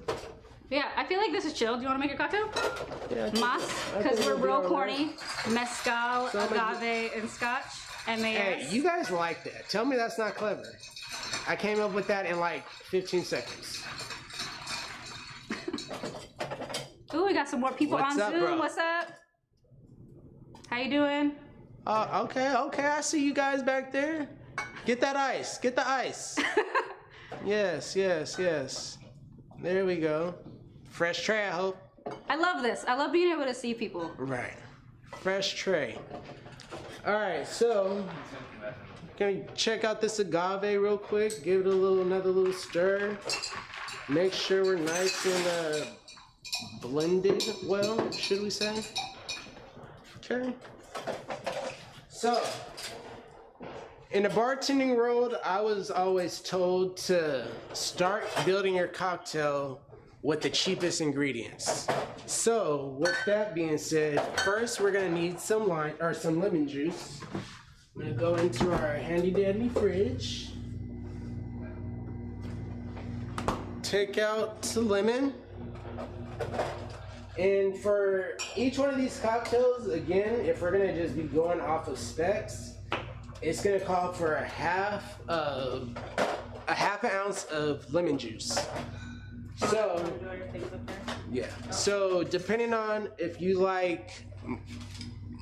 Yeah, I feel like this is chill. Do you want to make a cocktail? Yeah. Mas, because we're real corny. Mezcal, agave, and Scotch. And Hey, you guys like that. Tell me that's not clever. I came up with that in like 15 seconds. Ooh, we got some more people on Zoom. Bro? What's up? How you doing? Okay. I see you guys back there. Get that ice. Get the ice. Yes. There we go. Fresh tray, I hope. I love this. I love being able to see people. Right. Fresh tray. All right, so can we check out this agave real quick? Give it another little stir. Make sure we're nice and blended well, should we say? Okay. So, in the bartending world, I was always told to start building your cocktail with the cheapest ingredients. So, with that being said, first we're gonna need some lemon juice. I'm gonna go into our handy dandy fridge. Take out the lemon. And for each one of these cocktails, again, if we're gonna just be going off of specs, it's gonna call for a half an ounce of lemon juice. So, yeah. So depending on if you like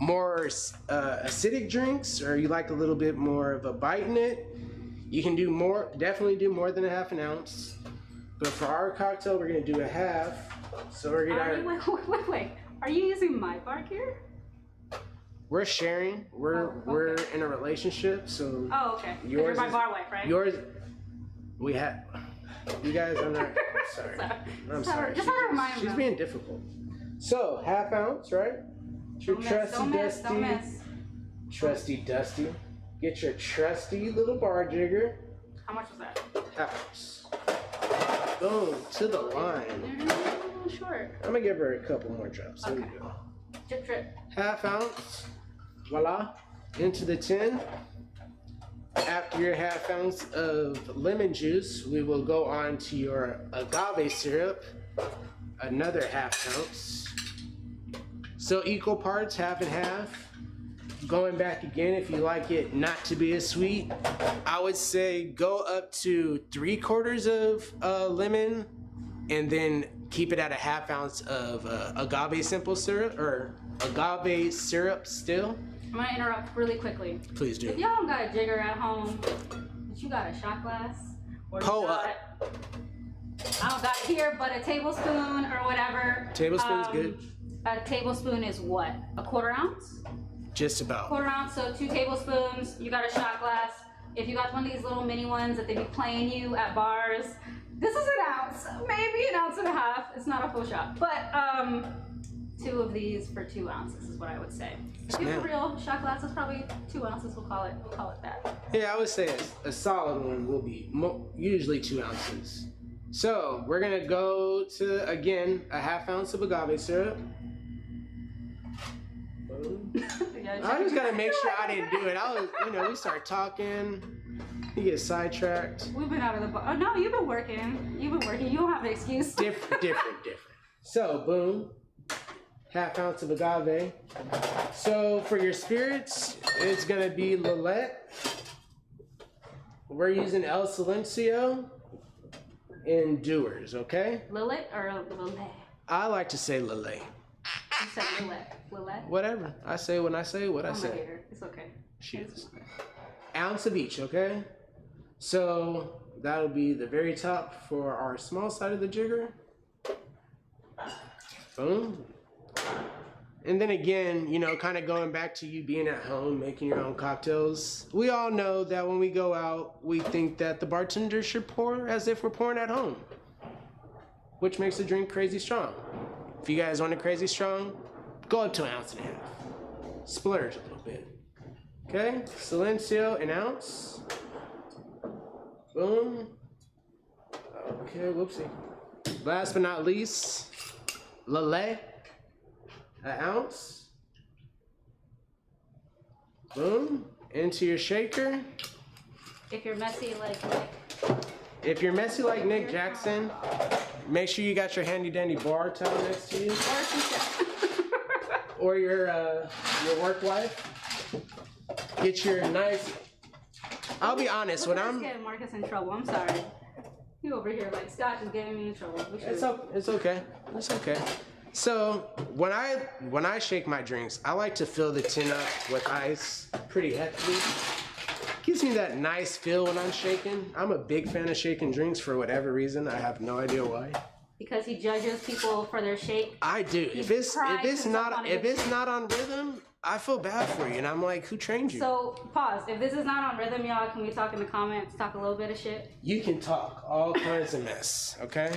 more acidic drinks or you like a little bit more of a bite in it, you can do more. Definitely do more than a half an ounce. But for our cocktail, we're gonna do a half. So we're gonna. Wait. Are you using my bark here? We're sharing. We're in a relationship, so. Oh, okay. Yours You're my is, bar wife, right? Yours. We have. You guys are not. Sorry. I'm sorry. Just how to remind She's them. being difficult. So half ounce, right? Your Don't miss. Trusty Dusty. Get your trusty little bar jigger. How much was that? Ounce. Boom, to the line. They're a little short. I'm gonna give her a couple more drops. There we go. Drip. Half ounce. Voila. Into the tin. After your half ounce of lemon juice, we will go on to your agave syrup, another half ounce. So equal parts, half and half. Going back again, if you like it not to be as sweet, I would say go up to 3/4 of lemon, and then keep it at a half ounce of agave simple syrup or agave syrup still. I'm gonna interrupt really quickly. Please do. If y'all don't got a jigger at home, but you got a shot glass, or Pull you got, I don't got it here, but a tablespoon or whatever. Tablespoon's good. A tablespoon is what? A 1/4 ounce? Just about. 1/4 ounce, so 2 tablespoons. You got a shot glass. If you got one of these little mini ones that they be playing you at bars, this is an ounce, maybe an ounce and a half. It's not a full shot, but 2 of these for 2 ounces is what I would say. If you have a real shot glass, it's probably 2 ounces. We'll call it that. Yeah, I would say a solid one will be usually 2 ounces. So we're gonna go to again a half ounce of agave syrup. I just gotta make sure I didn't do it. I was, we start talking. You get sidetracked. We've been out of the bar. Oh no, you've been working. You don't have an excuse. Different. So boom, half ounce of agave. So for your spirits, it's gonna be Lillet. We're using El Silencio and Doers, okay? Lillet or Lillet? I like to say Lillet. You said Lillet. Whatever. I say when I say what I say. Hater. It's okay. She is. Ounce of each, okay? So that'll be the very top for our small side of the jigger. Boom. And then again, kind of going back to you being at home, making your own cocktails. We all know that when we go out, we think that the bartender should pour as if we're pouring at home, which makes the drink crazy strong. If you guys want it crazy strong, go up to 1.5 ounces. Splurge a little bit. Okay, Silencio, 1 ounce. Boom. Okay, whoopsie. Last but not least, Lillet, 1 ounce. Boom. Into your shaker. If you're messy like Nick Jackson, make sure you got your handy dandy bar towel next to you. Or your work wife. Get your nice. I'll be honest, when I'm getting Marcus in trouble. I'm sorry. You over here like Scott is getting me in trouble. It's okay. It's okay. So when I shake my drinks, I like to fill the tin up with ice pretty heavily. Gives me that nice feel when I'm shaking. I'm a big fan of shaking drinks for whatever reason. I have no idea why. Because he judges people for their shake. I do. If it's not on rhythm, I feel bad for you, and I'm like, who trained you? So pause. If this is not on rhythm, y'all, can we talk in the comments? Talk a little bit of shit. You can talk all kinds of mess. Okay.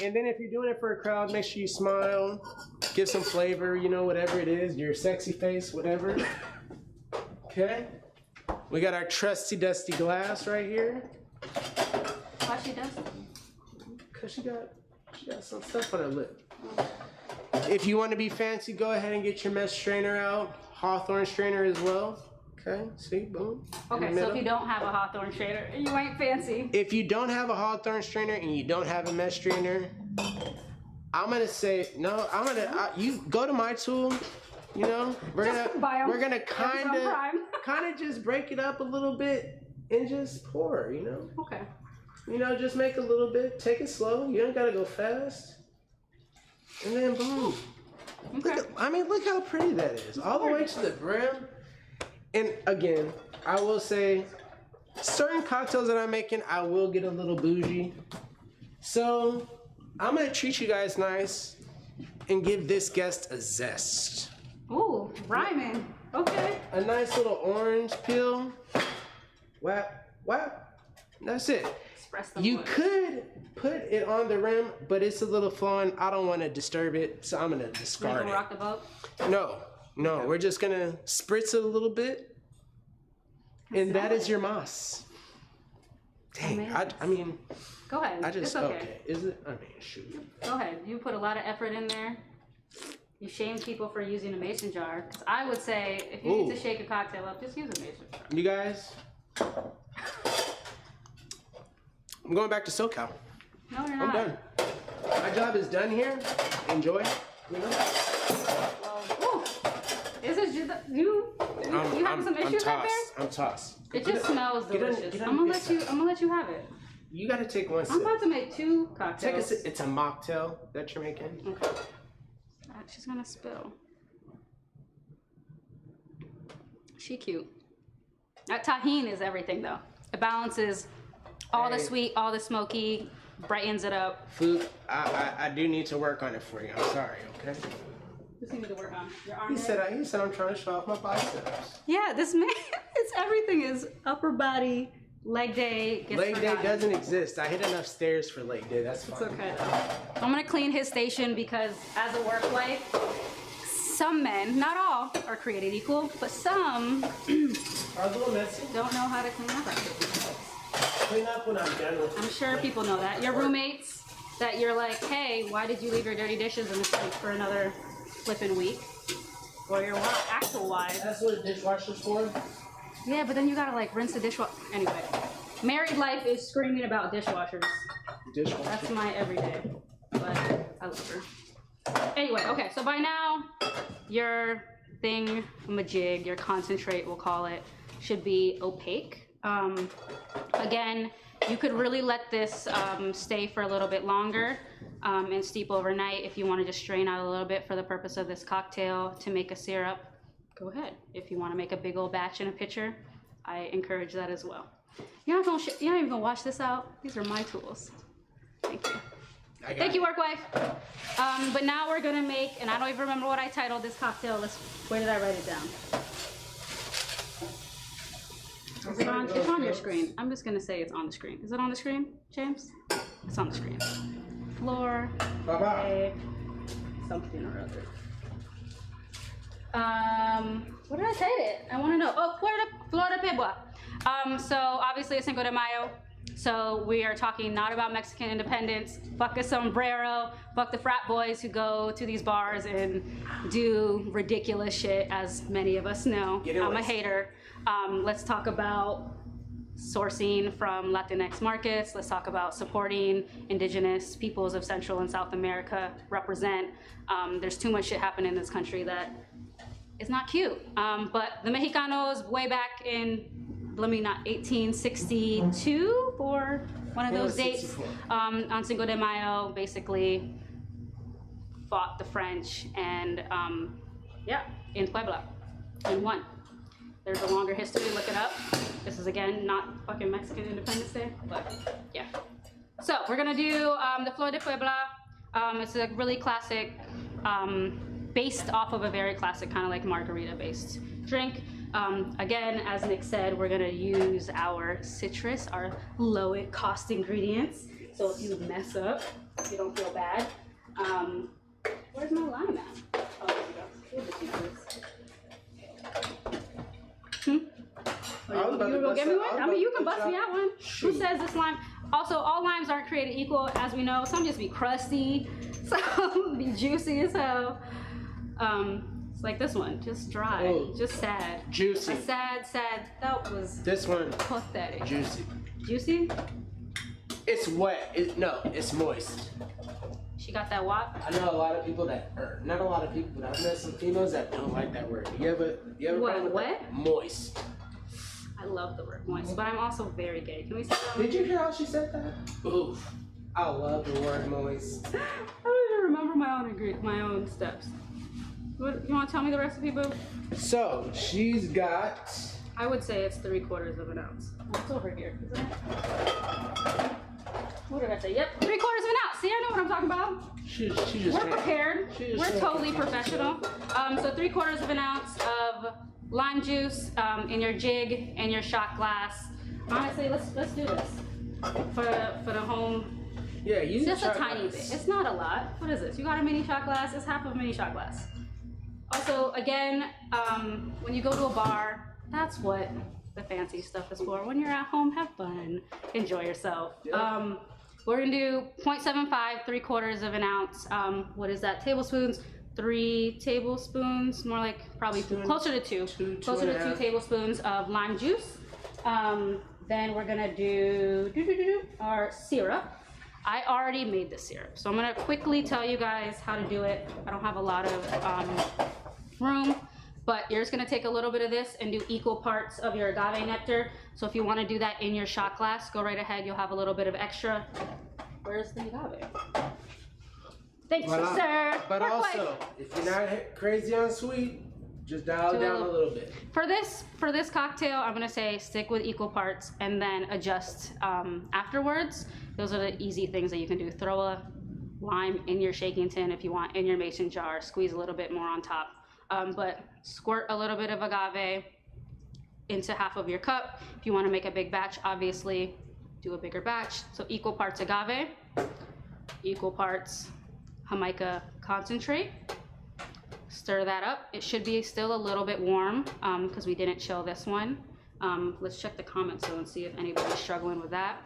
And then if you're doing it for a crowd, make sure you smile, give some flavor, whatever it is, your sexy face, whatever. Okay. We got our trusty dusty glass right here. Why she dusty? Cause she got some stuff on her lip. If you want to be fancy, go ahead and get your mesh strainer out. Hawthorne strainer as well. Okay, see, boom. Okay, so if you don't have a Hawthorne strainer, you ain't fancy. If you don't have a Hawthorne strainer and you don't have a mesh strainer, I'm gonna say no. You go to my tool. We're gonna kind of just break it up a little bit and just pour. Okay. Just make a little bit. Take it slow. You don't gotta go fast. And then boom. Okay. Look how pretty that is. All the way to the brim. And again, I will say, certain cocktails that I'm making, I will get a little bougie. So I'm gonna treat you guys nice and give this guest a zest. Ooh, rhyming. Okay. A nice little orange peel. Whap, whap. That's it. You could put it on the rim, but it's a little flowing. I don't want to disturb it, so I'm gonna discard it. Rock the boat? No, we're just gonna spritz it a little bit, and that is your moss. Dang, Go ahead. It's okay. Is it? Shoot. Go ahead. You put a lot of effort in there. You shame people for using a mason jar. 'Cause I would say if you need to shake a cocktail up, just use a mason jar. You guys, I'm going back to SoCal. No, you're I'm not. done. My job is done here. Enjoy. You know? Well, is it just you having some issues out there? I'm tossed. It just smells delicious. I'm gonna let you have it. You gotta take one sip. I'm about to make 2 cocktails. Take a sip. It's a mocktail that you're making. Okay. She's gonna spill. She cute. That tahini is everything though. It balances all the sweet, all the smoky, brightens it up. Food, I do need to work on it for you. I'm sorry, okay? Just need to work on your arm. He said I'm trying to show off my biceps. Yeah, this man, it's everything is upper body, leg day. Leg day doesn't exist. I hit enough stairs for leg day. That's fine. It's okay though. I'm gonna clean his station because as a work wife, some men, not all, are created equal, but some are a little messy. Don't know how to clean up after themselves. Clean up when I'm done with I'm sure people know that. Your roommates that you're like, hey, why did you leave your dirty dishes in the sink for another flipping week? Or your actual wives. That's what a dishwasher's for? Yeah, but then you gotta like rinse the dishwasher. Anyway, married life is screaming about dishwashers. Dishwasher. That's my everyday, but I love her. Anyway, okay, so by now, your thing, majig, your concentrate, we'll call it, should be opaque. Again, you could really let this stay for a little bit longer and steep overnight if you want to just strain out a little bit for the purpose of this cocktail to make a syrup. Go ahead. If you want to make a big old batch in a pitcher, I encourage that as well. You're not even gonna wash this out. These are my tools. Thank you. Thank you, work wife. But now we're gonna make, and I don't even remember what I titled this cocktail. Where did I write it down? It's on your screen. I'm just gonna say it's on the screen. Is it on the screen, James? It's on the screen. Floor. Bye-bye. Something or other. What did I say it? I want to know. Oh, Florida Pebua. So obviously it's Cinco de Mayo. So we are talking not about Mexican independence. Fuck a sombrero. Fuck the frat boys who go to these bars and do ridiculous shit, as many of us know. I'm a hater. Let's talk about sourcing from Latinx markets. Let's talk about supporting indigenous peoples of Central and South America represent. There's too much shit happening in this country that is not cute. But the Mexicanos way back in, let me not, 1862 for one of those dates on Cinco de Mayo basically fought the French and yeah, in Puebla and won. There's a longer history, look it up. This is again not fucking Mexican Independence Day, but yeah. So we're gonna do the Flor de Puebla. It's a really classic, based off of a very classic kind of like margarita based drink. Again, as Nick said, we're gonna use our citrus, our lowest cost ingredients. So if you mess up, you don't feel bad. Where's my lime at? Oh, there we go. Here's the citrus. You gonna give me one? I mean, you can bust me out one. Who says this lime? Also, all limes aren't created equal, as we know. Some just be crusty, some be juicy as hell. It's like this one, just dry, just sad. Juicy. Sad. That was this one. Pathetic. Juicy. Juicy? It's wet. No, it's moist. She got that wop? I know a lot of people that, or not a lot of people, but I've met some females that don't like that word. You ever What? Wet? Moist. I love the word moist, but I'm also very gay. Can we say that? Did you hear how she said that? Oof. I love the word moist. I don't even remember my own steps. What, you want to tell me the recipe, boo? So she's got. I would say it's 3/4 of an ounce. It's over here, isn't it? What did I say? Yep, 3/4 of an ounce. See, I know what I'm talking about. We're prepared. We're totally professional. So 3/4 of an ounce of lime juice in your jig and your shot glass. Honestly, let's do this for the home. Yeah, use just a tiny bit. It's not a lot. What is this? You got a mini shot glass? It's half of a mini shot glass. Also, again, when you go to a bar, that's what the fancy stuff is for. When you're at home, have fun, enjoy yourself. We're gonna do 0.75, 3/4 of an ounce. What is that? Tablespoons. 3 tablespoons, more like probably closer to 2. Closer to 2 tablespoons of lime juice. Then we're gonna do our syrup. I already made the syrup, so I'm gonna quickly tell you guys how to do it. I don't have a lot of room, but you're just gonna take a little bit of this and do equal parts of your agave nectar. So if you wanna do that in your shot glass, go right ahead, you'll have a little bit of extra. Where's the agave? Thanks, sir. But also, if you're not crazy on sweet, just dial it down a little bit. For this cocktail, I'm gonna say stick with equal parts and then adjust afterwards. Those are the easy things that you can do. Throw a lime in your shaking tin if you want, in your mason jar. Squeeze a little bit more on top. But squirt a little bit of agave into half of your cup. If you want to make a big batch, obviously do a bigger batch. So equal parts agave, equal parts Jamaica concentrate. Stir that up. It should be still a little bit warm because we didn't chill this one. Let's check the comments though and see if anybody's struggling with that.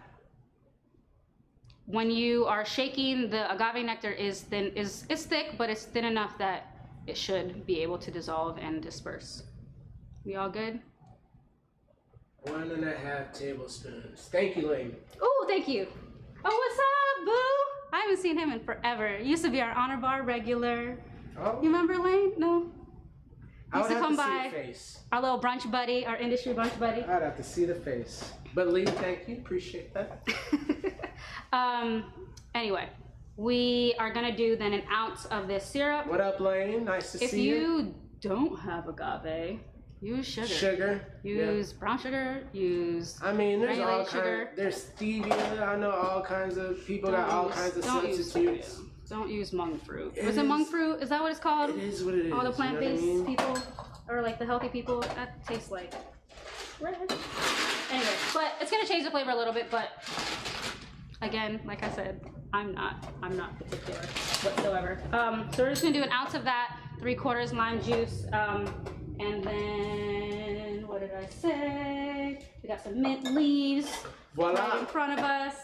When you are shaking, the agave nectar is thin, is thick, but it's thin enough that it should be able to dissolve and disperse. We all good? 1.5 tablespoons. Thank you, Lane. Oh, thank you. Oh, what's up, boo? I haven't seen him in forever. He used to be our Honor Bar regular. Oh. You remember Lane? No? He used to come by. Our little brunch buddy, our industry brunch buddy. I'd have to see the face. But Lee, thank you. Appreciate that. Anyway, we are gonna do then 1 ounce of this syrup. What up, Lane? Nice to see you. If you don't have agave, use sugar. Use brown sugar. Use there's all kinds. There's stevia. I know all kinds of people got all kinds of substitutes. Don't use monk fruit. Was it monk fruit? Is that what it's called? It is what it is. All the plant-based people, or like the healthy people, that tastes like red. Anyway, but it's gonna change the flavor a little bit. But again, like I said, I'm not particular whatsoever. So we're just gonna do 1 ounce of that, 3/4 lime juice, and then what did I say? We got some mint leaves right in front of us.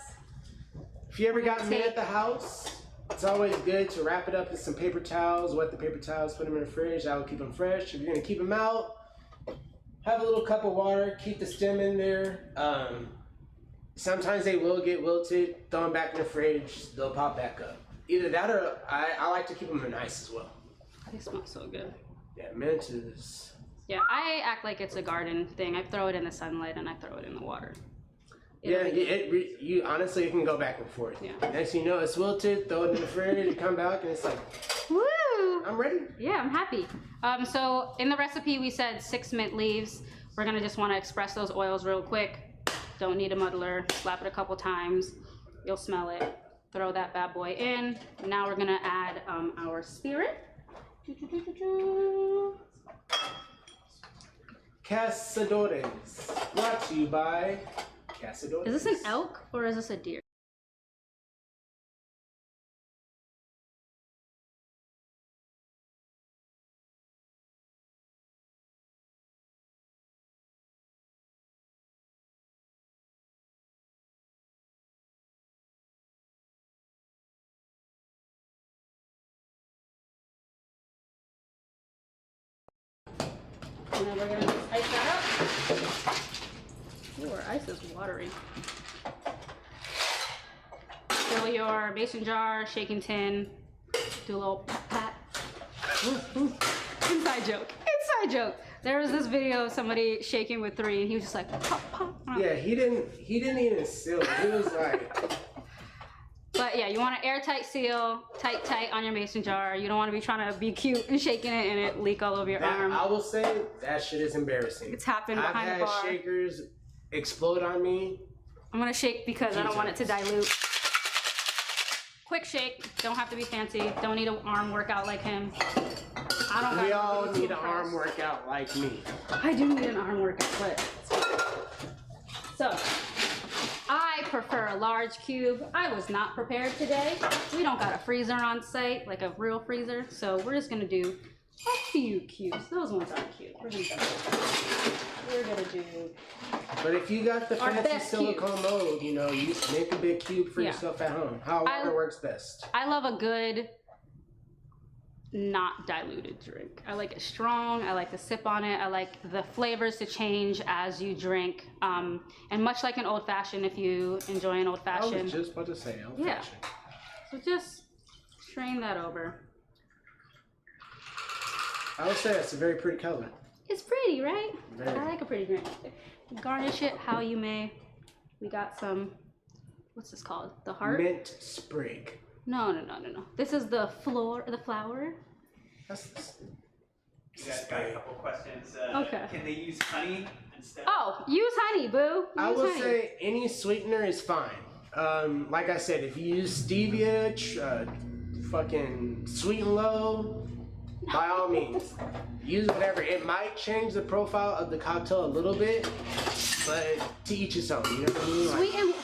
If you ever got mint at the house, it's always good to wrap it up in some paper towels, wet the paper towels, put them in the fridge. That will keep them fresh. If you're gonna keep them out, have a little cup of water, keep the stem in there. Sometimes they will get wilted, throw them back in the fridge, they'll pop back up. Either that or I like to keep them in ice as well. They smell so good. Yeah, mint is... Yeah, I act like it's a garden thing. I throw it in the sunlight and I throw it in the water. You honestly, you can go back and forth. Yeah. Next thing you know, it's wilted, throw it in the fridge, you come back and it's like, woo! I'm ready. Yeah, I'm happy. So in the recipe we said 6 mint leaves. We're gonna just wanna express those oils real quick. Don't need a muddler, slap it a couple times. You'll smell it. Throw that bad boy in. Now we're gonna add our spirit. Cazadores, brought to you by Cazadores. Is this an elk or is this a deer? And then we're gonna just ice that up. Ooh, our ice is watery. Fill your mason jar, shaking tin, do a little pat. Inside joke. Inside joke. There was this video of somebody shaking with 3 and he was just like pop, pop. Yeah, he didn't even seal it. He was like... But yeah, you want an airtight seal, tight on your mason jar. You don't want to be trying to be cute and shaking it and it leak all over your arm. I will say that shit is embarrassing. It's happened behind the bar. I've had shakers explode on me. I'm gonna shake because I don't want it to dilute. Quick shake, don't have to be fancy. Don't need an arm workout like him. We all need an arm workout like me. I do need an arm workout, but so. I prefer a large cube. I was not prepared today. We don't got a freezer on site, like a real freezer, so we're just gonna do a few cubes. Those ones aren't cute. We're gonna do. But if you got the fancy silicone mold, you know, you make a big cube for yourself at home. How water works best. I love a good not diluted drink. I like it strong. I like to sip on it. I like the flavors to change as you drink. And much like an old fashioned, if you enjoy an old I fashioned. was just about to say old Yeah. fashioned. So just strain that over. I would say it's a very pretty color. It's pretty, right? Very. I like a pretty drink. Garnish it how you may. We got some, what's this called? The heart? Mint sprig. No. This is the flower. That's You guys got a couple questions. Okay. Can they use honey instead? Oh, use honey, boo. I Use would honey. say any sweetener is fine. Like I said, if you use stevia, fucking sweet and low, by all means, use whatever. It might change the profile of the cocktail a little bit, but to each his own. You know what I mean? Like, Sweet and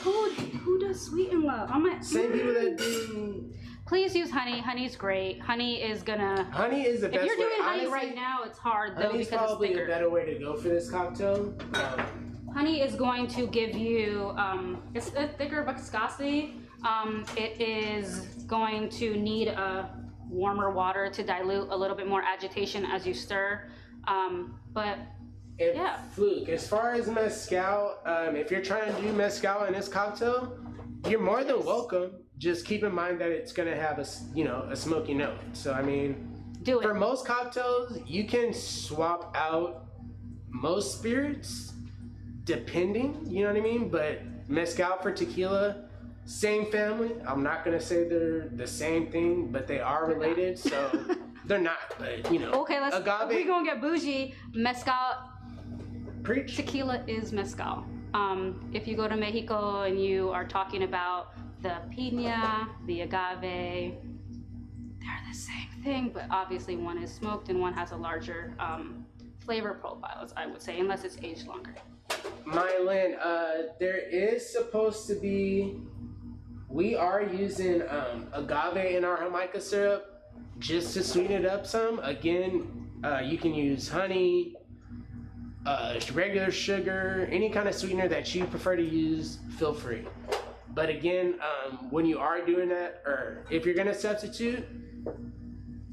who does sweet and low? same people that do. Please use honey. Honey's great. Honey is gonna. Honey is the If best you're doing way. honey Honestly, right now, it's hard though honey's because it's probably thicker. a better way to go for this cocktail. Honey is going to give you, it's a thicker viscosity. It is going to need a warmer water to dilute a little bit more agitation as you stir. But And yeah. Fluke, as far as mezcal, if you're trying to do mezcal in this cocktail, you're more than welcome. Just keep in mind that it's gonna have a smoky note. So I mean, do it. For most cocktails, you can swap out most spirits, depending. You know what I mean? But mezcal for tequila, same family. I'm not gonna say they're the same thing, but they are related. So they're not. But you know, Okay, agave. we're gonna get bougie. Mezcal, Preach. tequila is mezcal. If you go to Mexico and you are talking about the piña, the agave, they're the same thing, but obviously one is smoked and one has a larger flavor profile, I would say, unless it's aged longer. Mylan, there is supposed to be, we are using agave in our Jamaica syrup just to sweeten it up some. Again, you can use honey, regular sugar, any kind of sweetener that you prefer to use, feel free. But again, when you are doing that, or if you're gonna substitute,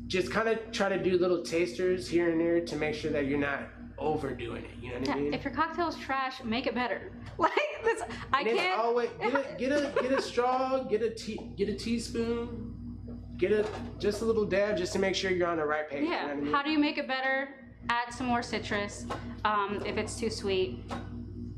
just kind of try to do little tasters here and there to make sure that you're not overdoing it. You know what I mean? If your cocktail's trash, make it better. Like this, I And it's can't. always get a straw, get a teaspoon, just a little dab, just to make sure you're on the right page. Yeah. You know what I mean? How do you make it better? Add some more citrus. If it's too sweet,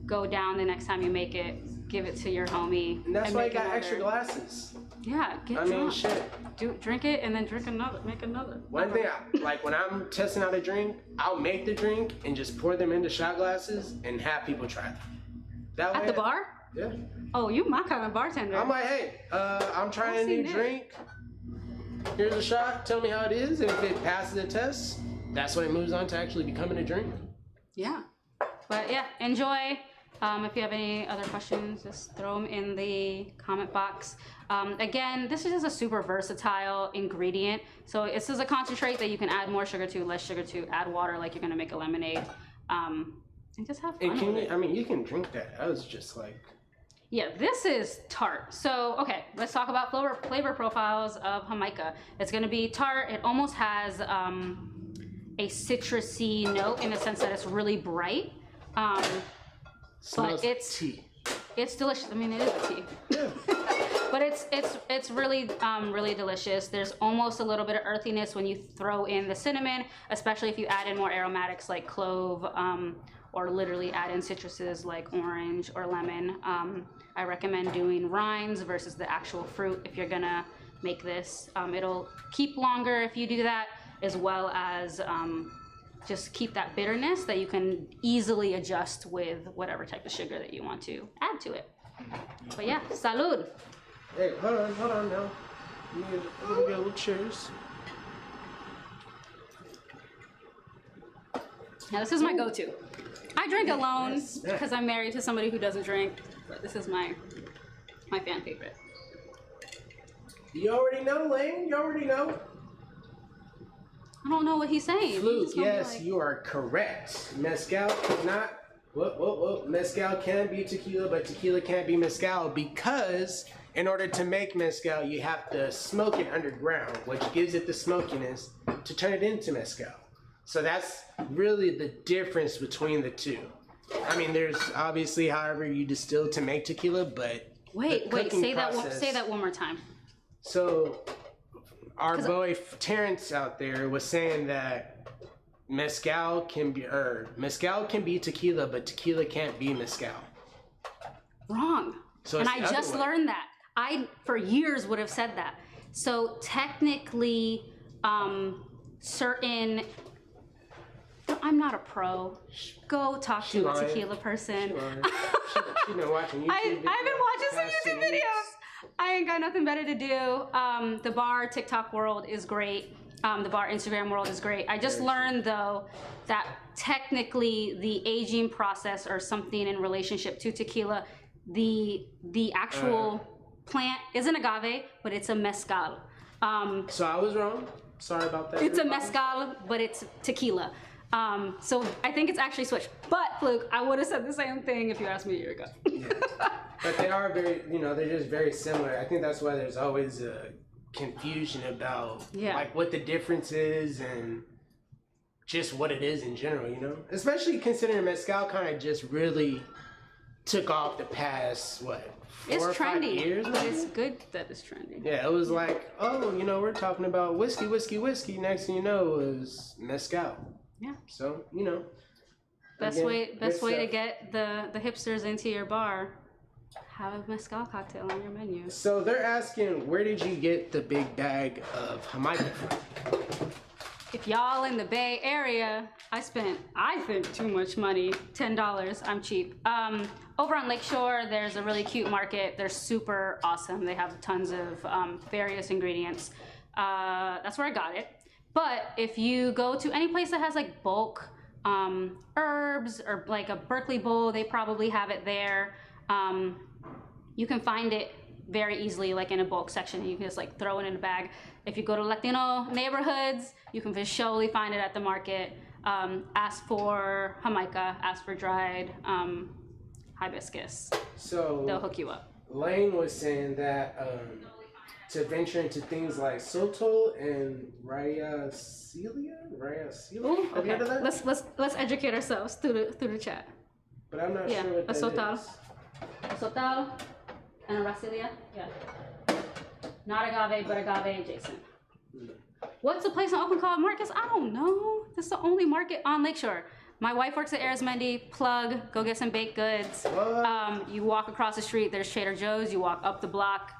go down the next time you make it. Give it to your homie. And that's why you make got another. extra glasses. Yeah, get I drunk. mean, shit. Drink it and then drink another. Make another. One thing, like when I'm testing out a drink, I'll make the drink and just pour them into shot glasses and have people try them. That At way, the bar? Yeah. Oh, you my kind of bartender. I'm like, hey, I'm trying a I've new seen it. drink. Here's a shot. Tell me how it is, and if it passes the test, that's when it moves on to actually becoming a drink. Yeah. But yeah, enjoy. If you have any other questions, just throw them in the comment box. Again, this is just a super versatile ingredient. So this is a concentrate that you can add more sugar to, less sugar to, add water like you're gonna make a lemonade, and just have fun And with it. I mean, you can drink that. I was just like, Yeah, this is tart. So, okay, let's talk about flavor profiles of Jamaica. It's gonna be tart. It almost has a citrusy note in the sense that it's really bright. smells But it's tea. It's delicious. I mean, it is a tea. Yeah. But it's really really delicious. There's almost a little bit of earthiness when you throw in the cinnamon, especially if you add in more aromatics like clove, or literally add in citruses like orange or lemon. I recommend doing rinds versus the actual fruit if you're gonna make this. It'll keep longer if you do that, as well as just keep that bitterness that you can easily adjust with whatever type of sugar that you want to add to it. But yeah, salud. Hey, hold on now. Let me get a little cheers. Now this is my go-to. I drink alone because I'm married to somebody who doesn't drink, but this is my fan favorite. You already know, Lane. You already know. I don't know what he's saying. He's Luke, just gonna be yes, like- you are correct. Mezcal cannot. Whoa. Mezcal can be tequila, but tequila can't be mezcal because in order to make mezcal, you have to smoke it underground, which gives it the smokiness. to turn it into mezcal. So that's really the difference between the two. I mean, there's obviously however you distill to make tequila, but wait, say that one more time. So our boy Terrence out there was saying that mezcal can be tequila, but tequila can't be mezcal. Wrong. So and I just learned that. I for years would have said that. So technically, certain. I'm not a pro. Go talk to a tequila person. She's been watching YouTube I've been watching some YouTube videos. I ain't got nothing better to do. The bar TikTok world is great. The bar Instagram world is great. I just learned though that technically the aging process or something in relationship to tequila, the actual plant isn't agave, but it's a mezcal. So I was wrong. Sorry about that. It's a mezcal, but it's tequila. So I think it's actually switched. But Fluke, I would have said the same thing if you asked me a year ago. Yeah. But they are very, they're just very similar. I think that's why there's always a confusion about like what the difference is and just what it is in general, Especially considering mezcal kind of just really took off the past, 4 or 5 years? But it's good that it's trendy. Yeah, it was like, we're talking about whiskey. Next thing you know, it was mezcal. Yeah. So, Best way to get the hipsters into your bar, have a mezcal cocktail on your menu. So they're asking, where did you get the big bag of Jamaica from? If y'all in the Bay Area, I spent, I think, too much money. $10, I'm cheap. Over on Lakeshore, there's a really cute market. They're super awesome. They have tons of various ingredients. That's where I got it. But if you go to any place that has like bulk herbs or like a Berkeley bowl, they probably have it there. You can find it very easily, like in a bulk section. You can just like throw it in a bag. If you go to Latino neighborhoods, you can surely find it at the market. Ask for Jamaica, ask for dried hibiscus. So they'll hook you up. Lane was saying that to venture into things like Soto and Rayacelia. Ooh, okay. Let's educate ourselves through the chat. But I'm not sure what that is. A Sotal and a Racelia. Yeah. Not agave, but agave adjacent. What's the place in Oakland called, Marcus? I don't know. This is the only market on Lakeshore. My wife works at Arizmendi. Plug. Go get some baked goods. You walk across the street. There's Trader Joe's. You walk up the block.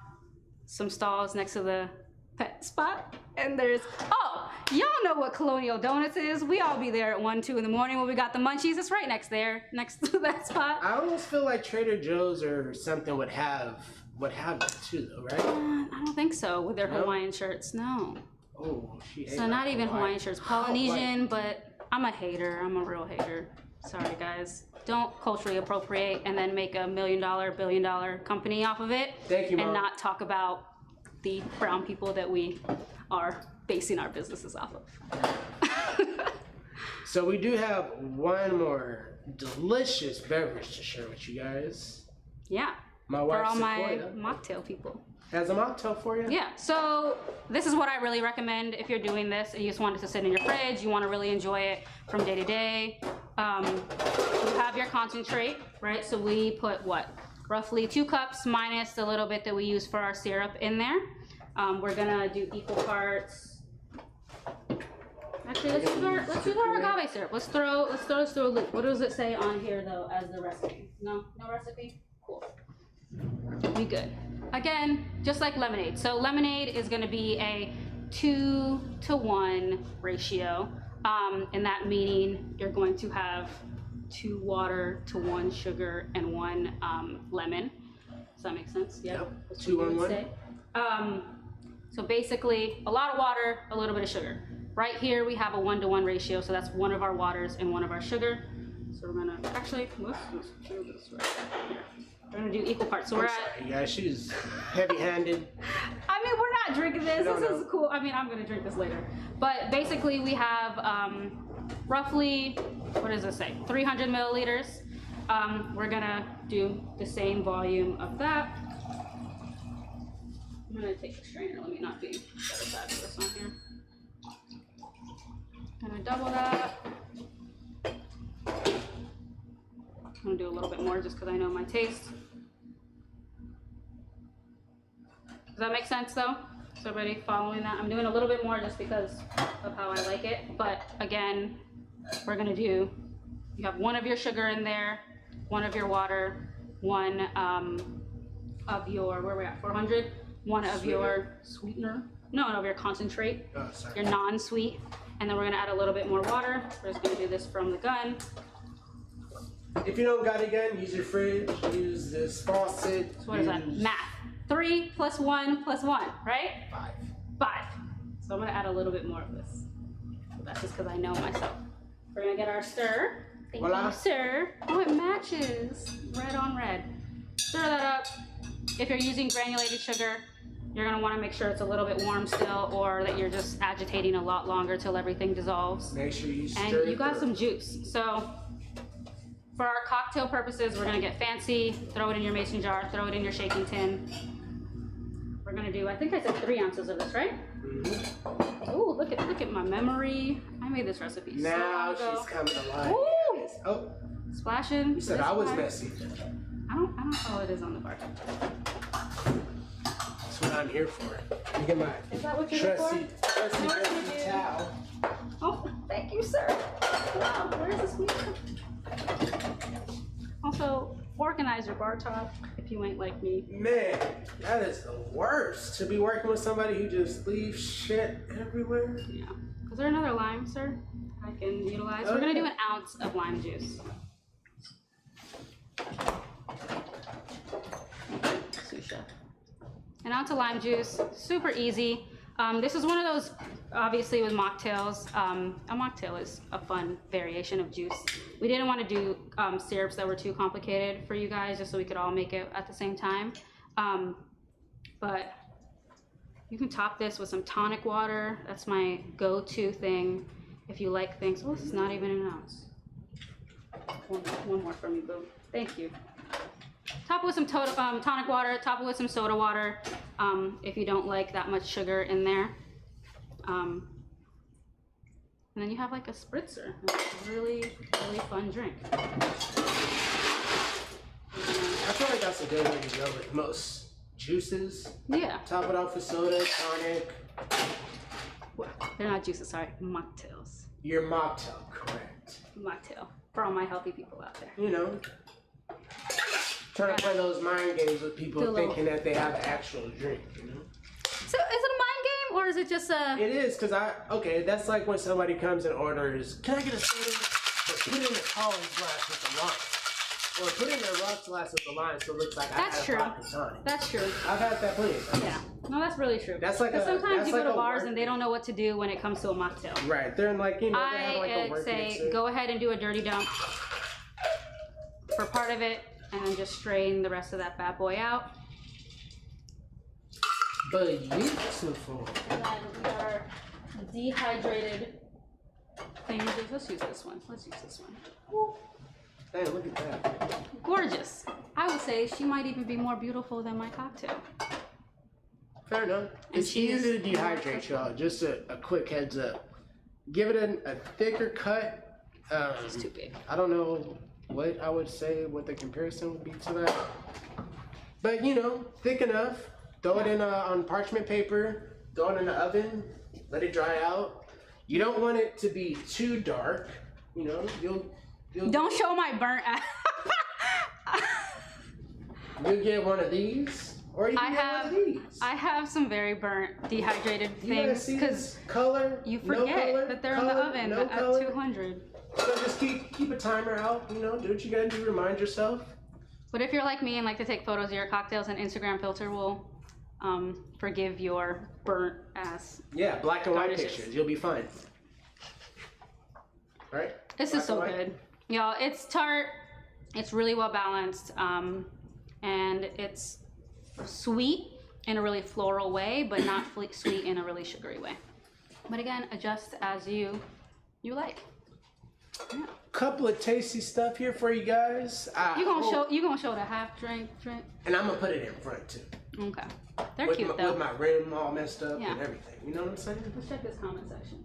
Some stalls next to the pet spot. And there's, y'all know what Colonial Donuts is. We all be there at 1, 2 in the morning when we got the munchies. It's right next there, next to that spot. I almost feel like Trader Joe's or something would have that too, though, right? I don't think so with their Hawaiian shirts. No. Oh, so not even Hawaiian shirts. Polynesian, but I'm a hater. I'm a real hater. Sorry, guys. Don't culturally appropriate and then make $1 million, billion-dollar company off of it. Thank you, Mom. And not talk about the brown people that we are basing our businesses off of. So we do have one more delicious beverage to share with you guys. Yeah. My wife, for all Sequoia, my mocktail people. Has a mocktail for you? Yeah, so this is what I really recommend if you're doing this and you just want it to sit in your fridge, you want to really enjoy it from day to day. You have your concentrate, right? So we put roughly 2 cups minus the little bit that we use for our syrup in there. We're gonna do equal parts. Actually, let's use our agave syrup. Let's throw this through a loop. What does it say on here though as the recipe? No recipe? Cool. We good. Again, just like lemonade. So lemonade is going to be a 2-to-1 ratio, and that meaning you're going to have 2 water to 1 sugar and 1 lemon. Does that make sense? Yeah. Yep. 2 on 1. So basically, a lot of water, a little bit of sugar. Right here, we have a 1-to-1 ratio, so that's 1 of our waters and 1 of our sugar. So we're gonna let's do this right here. We're gonna do equal parts. So we're at. Yeah, she's heavy-handed. I mean, we're not drinking this. This is cool. I mean, I'm gonna drink this later. But basically, we have roughly, what does this say? 300 milliliters. We're gonna do the same volume of that. I'm gonna take the strainer. Let me not be fabulous on here. Gonna double that. I'm gonna do a little bit more just because I know my taste. Does that make sense though? Is everybody following that? I'm doing a little bit more just because of how I like it. But again, we're gonna do, you have one of your sugar in there, one of your water, one of your, where are we at, 400? One of your sweetener, no, of your concentrate, your non-sweet. And then we're gonna add a little bit more water. We're just gonna do this from the gun. If you don't got a gun, use your fridge, use this faucet. So what is that? Math. 3 + 1 + 1, right? 5. 5. So I'm gonna add a little bit more of this. So that's just because I know myself. We're gonna get our stir. Thank you, sir. Oh, it matches. Red on red. Stir that up. If you're using granulated sugar, you're gonna wanna make sure it's a little bit warm still, or that you're just agitating a lot longer till everything dissolves. Make sure you stir and it you got first. some juice. So for our cocktail purposes, we're gonna get fancy, throw it in your mason jar, throw it in your shaking tin. We're gonna do, I think I said 3 ounces of this, right? Mm-hmm. Oh, look at my memory. I made this recipe now so long ago. she's coming alive. Ooh! Oh, Splashing. you said I was messy. I don't, oh, it is on the bar. That's what I'm here for. Let me get my Is that what you're here for? trusty You know what I'm gonna do? towel. Oh, thank you, sir. Wow, where is this music? Also, organize your bar top if you ain't like me. Man, that is the worst. To be working with somebody who just leaves shit everywhere. Yeah. Is there another lime, sir, I can utilize? We're gonna do an ounce of lime juice. Susha. An ounce of lime juice, super easy. This is one of those, obviously with mocktails, a mocktail is a fun variation of juice. We didn't want to do syrups that were too complicated for you guys, just so we could all make it at the same time. But you can top this with some tonic water. That's my go-to thing if you like things. Oh, this is not even an ounce. One more for me, boo. Thank you. Top it with some tonic water, top it with some soda water if you don't like that much sugar in there. And then you have like a spritzer. It's a really, really fun drink. I feel like that's a good way to go with most juices. Yeah. Top it off with soda, tonic. Well, they're not juices, sorry, mocktails. Your mocktail, correct. Mocktail, for all my healthy people out there. You know, trying to play those mind games with people thinking that they have an actual drink, you know? So is it a mind game or is it just a... It is, because okay, that's like when somebody comes and orders, can I get a soda? But put it in the Collins glass with the lime. Or put it in the rocks glass with the lime so it looks like That's I had true. a vodka tonic. That's true. I've had that plenty of times. Yeah. No, that's really true. That's like a, sometimes you go to like bars and they don't know what to do when it comes to a mocktail. Right. They're in like, you know, they have like a I work say mixer. go ahead and do a dirty dump for part of it and then just strain the rest of that bad boy out. Beautiful. And then we got our dehydrated things. Let's use this one. Let's use this one. Hey, look at that. Gorgeous. I would say she might even be more beautiful than my cocktail. Fair enough. And It's easy to dehydrate, y'all. Just a quick heads up. Give it a thicker cut. It's too big. I don't know what I would say, what the comparison would be to that. But, you know, thick enough. Throw it in on parchment paper. Throw it in the oven. Let it dry out. You don't want it to be too dark. You know, you'll Don't show my burnt ass. You'll get one of these. Or you can get one of these. I have some very burnt, dehydrated You gotta things see because color. you no forget color, that they're in color, the oven no at color. 200. So just keep a timer out. You know, do what you gotta do. Remind yourself. But if you're like me and like to take photos of your cocktails, an Instagram filter will forgive your burnt ass. Yeah, black and white garnishes. pictures. You'll be fine. Right? This Black is so and white? good. Y'all, it's tart, it's really well balanced, and it's sweet in a really floral way, but not sweet in a really sugary way. But again, adjust as you like. Yeah. Couple of tasty stuff here for you guys. You gonna show the half drink? And I'm gonna put it in front too. Okay. They're with cute my, though. With my rim all messed up Yeah. and everything. You know what I'm saying? Let's check this comment section.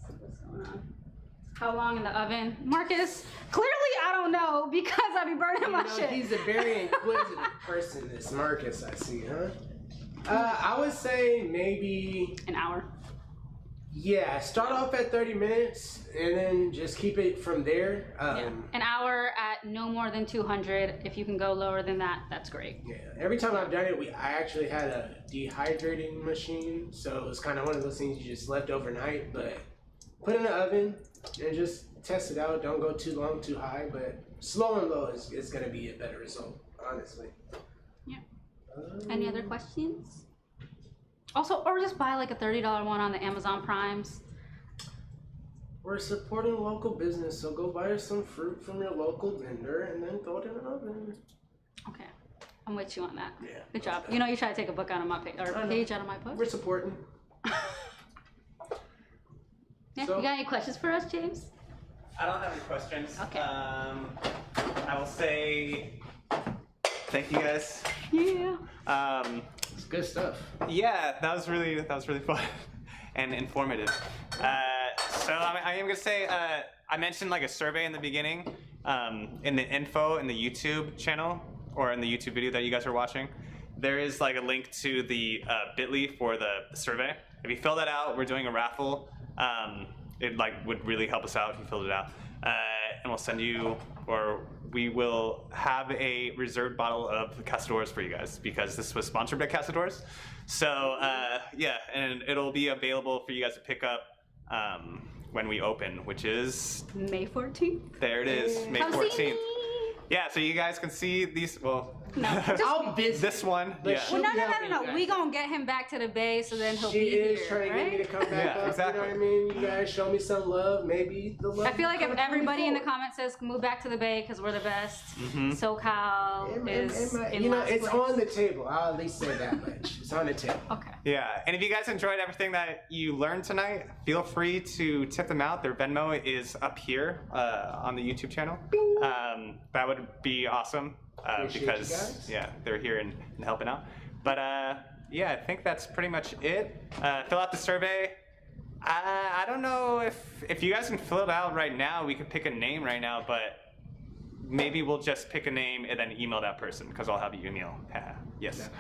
See what's going on. How long in the oven? Marcus, clearly I don't know because I be burning my shit. He's a very inquisitive person, this Marcus, I see, huh? I would say maybe an hour. Yeah, start off at 30 minutes and then just keep it from there. An hour at no more than 200. If you can go lower than that, that's great. Yeah, every time I've done it, I actually had a dehydrating machine, so it was kind of one of those things you just left overnight. But put in the oven and just test it out. Don't go too long, too high, but slow and low is going to be a better result, honestly. Yeah. Any other questions? Also, or just buy like a $30 one on the Amazon Primes. We're supporting local business, so go buy some fruit from your local vendor and then throw it in the oven. Okay, I'm with you on that. Yeah. Good job. You know, you try to take a book out of my page or page out of my book. We're supporting. Yeah. So, you got any questions for us, James? I don't have any questions. Okay. I will say thank you guys. Yeah. It's good stuff. Yeah, that was really fun and informative. So I am gonna say I mentioned like a survey in the beginning in the info in the YouTube channel or in the YouTube video that you guys are watching. There is like a link to the bit.ly for the survey. If you fill that out, we're doing a raffle. It like would really help us out if you filled it out, and we'll send you or we will have a reserved bottle of Castadores for you guys because this was sponsored by Castadores. So yeah, and it'll be available for you guys to pick up when we open, which is May 14th. There it is, May 14th. Yeah, so you guys can see these. Well, no, I'll visit this one. Yeah. Well, no. We gonna get him back to the Bay, so then he'll she be here. She is trying to get me to come back up. Exactly. You know what I mean? You guys show me some love. Maybe the love. I feel like if everybody in the comments says move back to the Bay because we're the best, SoCal is in you know, last it's place. on the table. I'll at least say that much. It's on the table. Okay. Yeah, and if you guys enjoyed everything that you learned tonight, feel free to tip them out. Their Venmo is up here on the YouTube channel. That would be awesome because yeah, they're here and helping out. But yeah, I think that's pretty much it. Fill out the survey. I don't know if you guys can fill it out right now. We could pick a name right now, but maybe we'll just pick a name and then email that person because I'll have you email. Yes,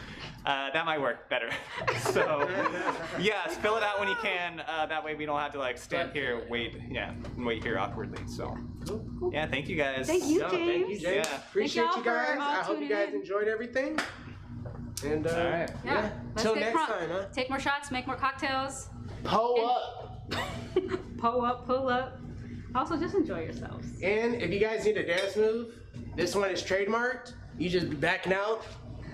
that might work better. So yes, fill it out when you can. That way we don't have to like stand here, wait here awkwardly. So yeah, thank you guys. Thank you, James. Thank you, James. Yeah. Appreciate you guys. I hope you guys in. enjoyed everything. And all right. Yeah. Till next time, huh? Take more shots, make more cocktails. Pull up. Pull up. Also, just enjoy yourselves. And if you guys need a dance move, this one is trademarked. You just be backing out.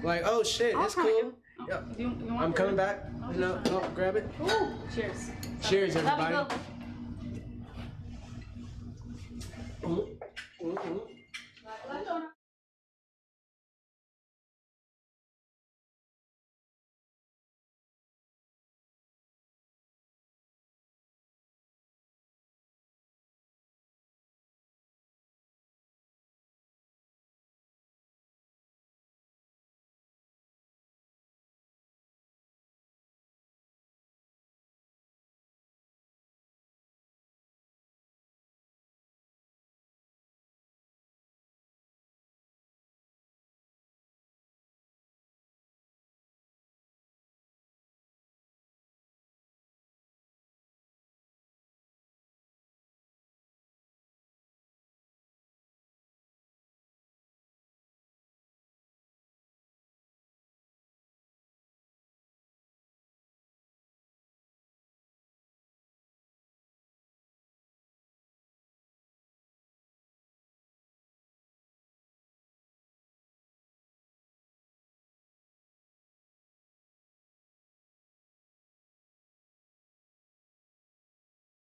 Like, oh shit, that's cool. Yep. You want I'm coming back. No, grab it. Ooh, cheers. Cheers, Love you, everybody. Bill.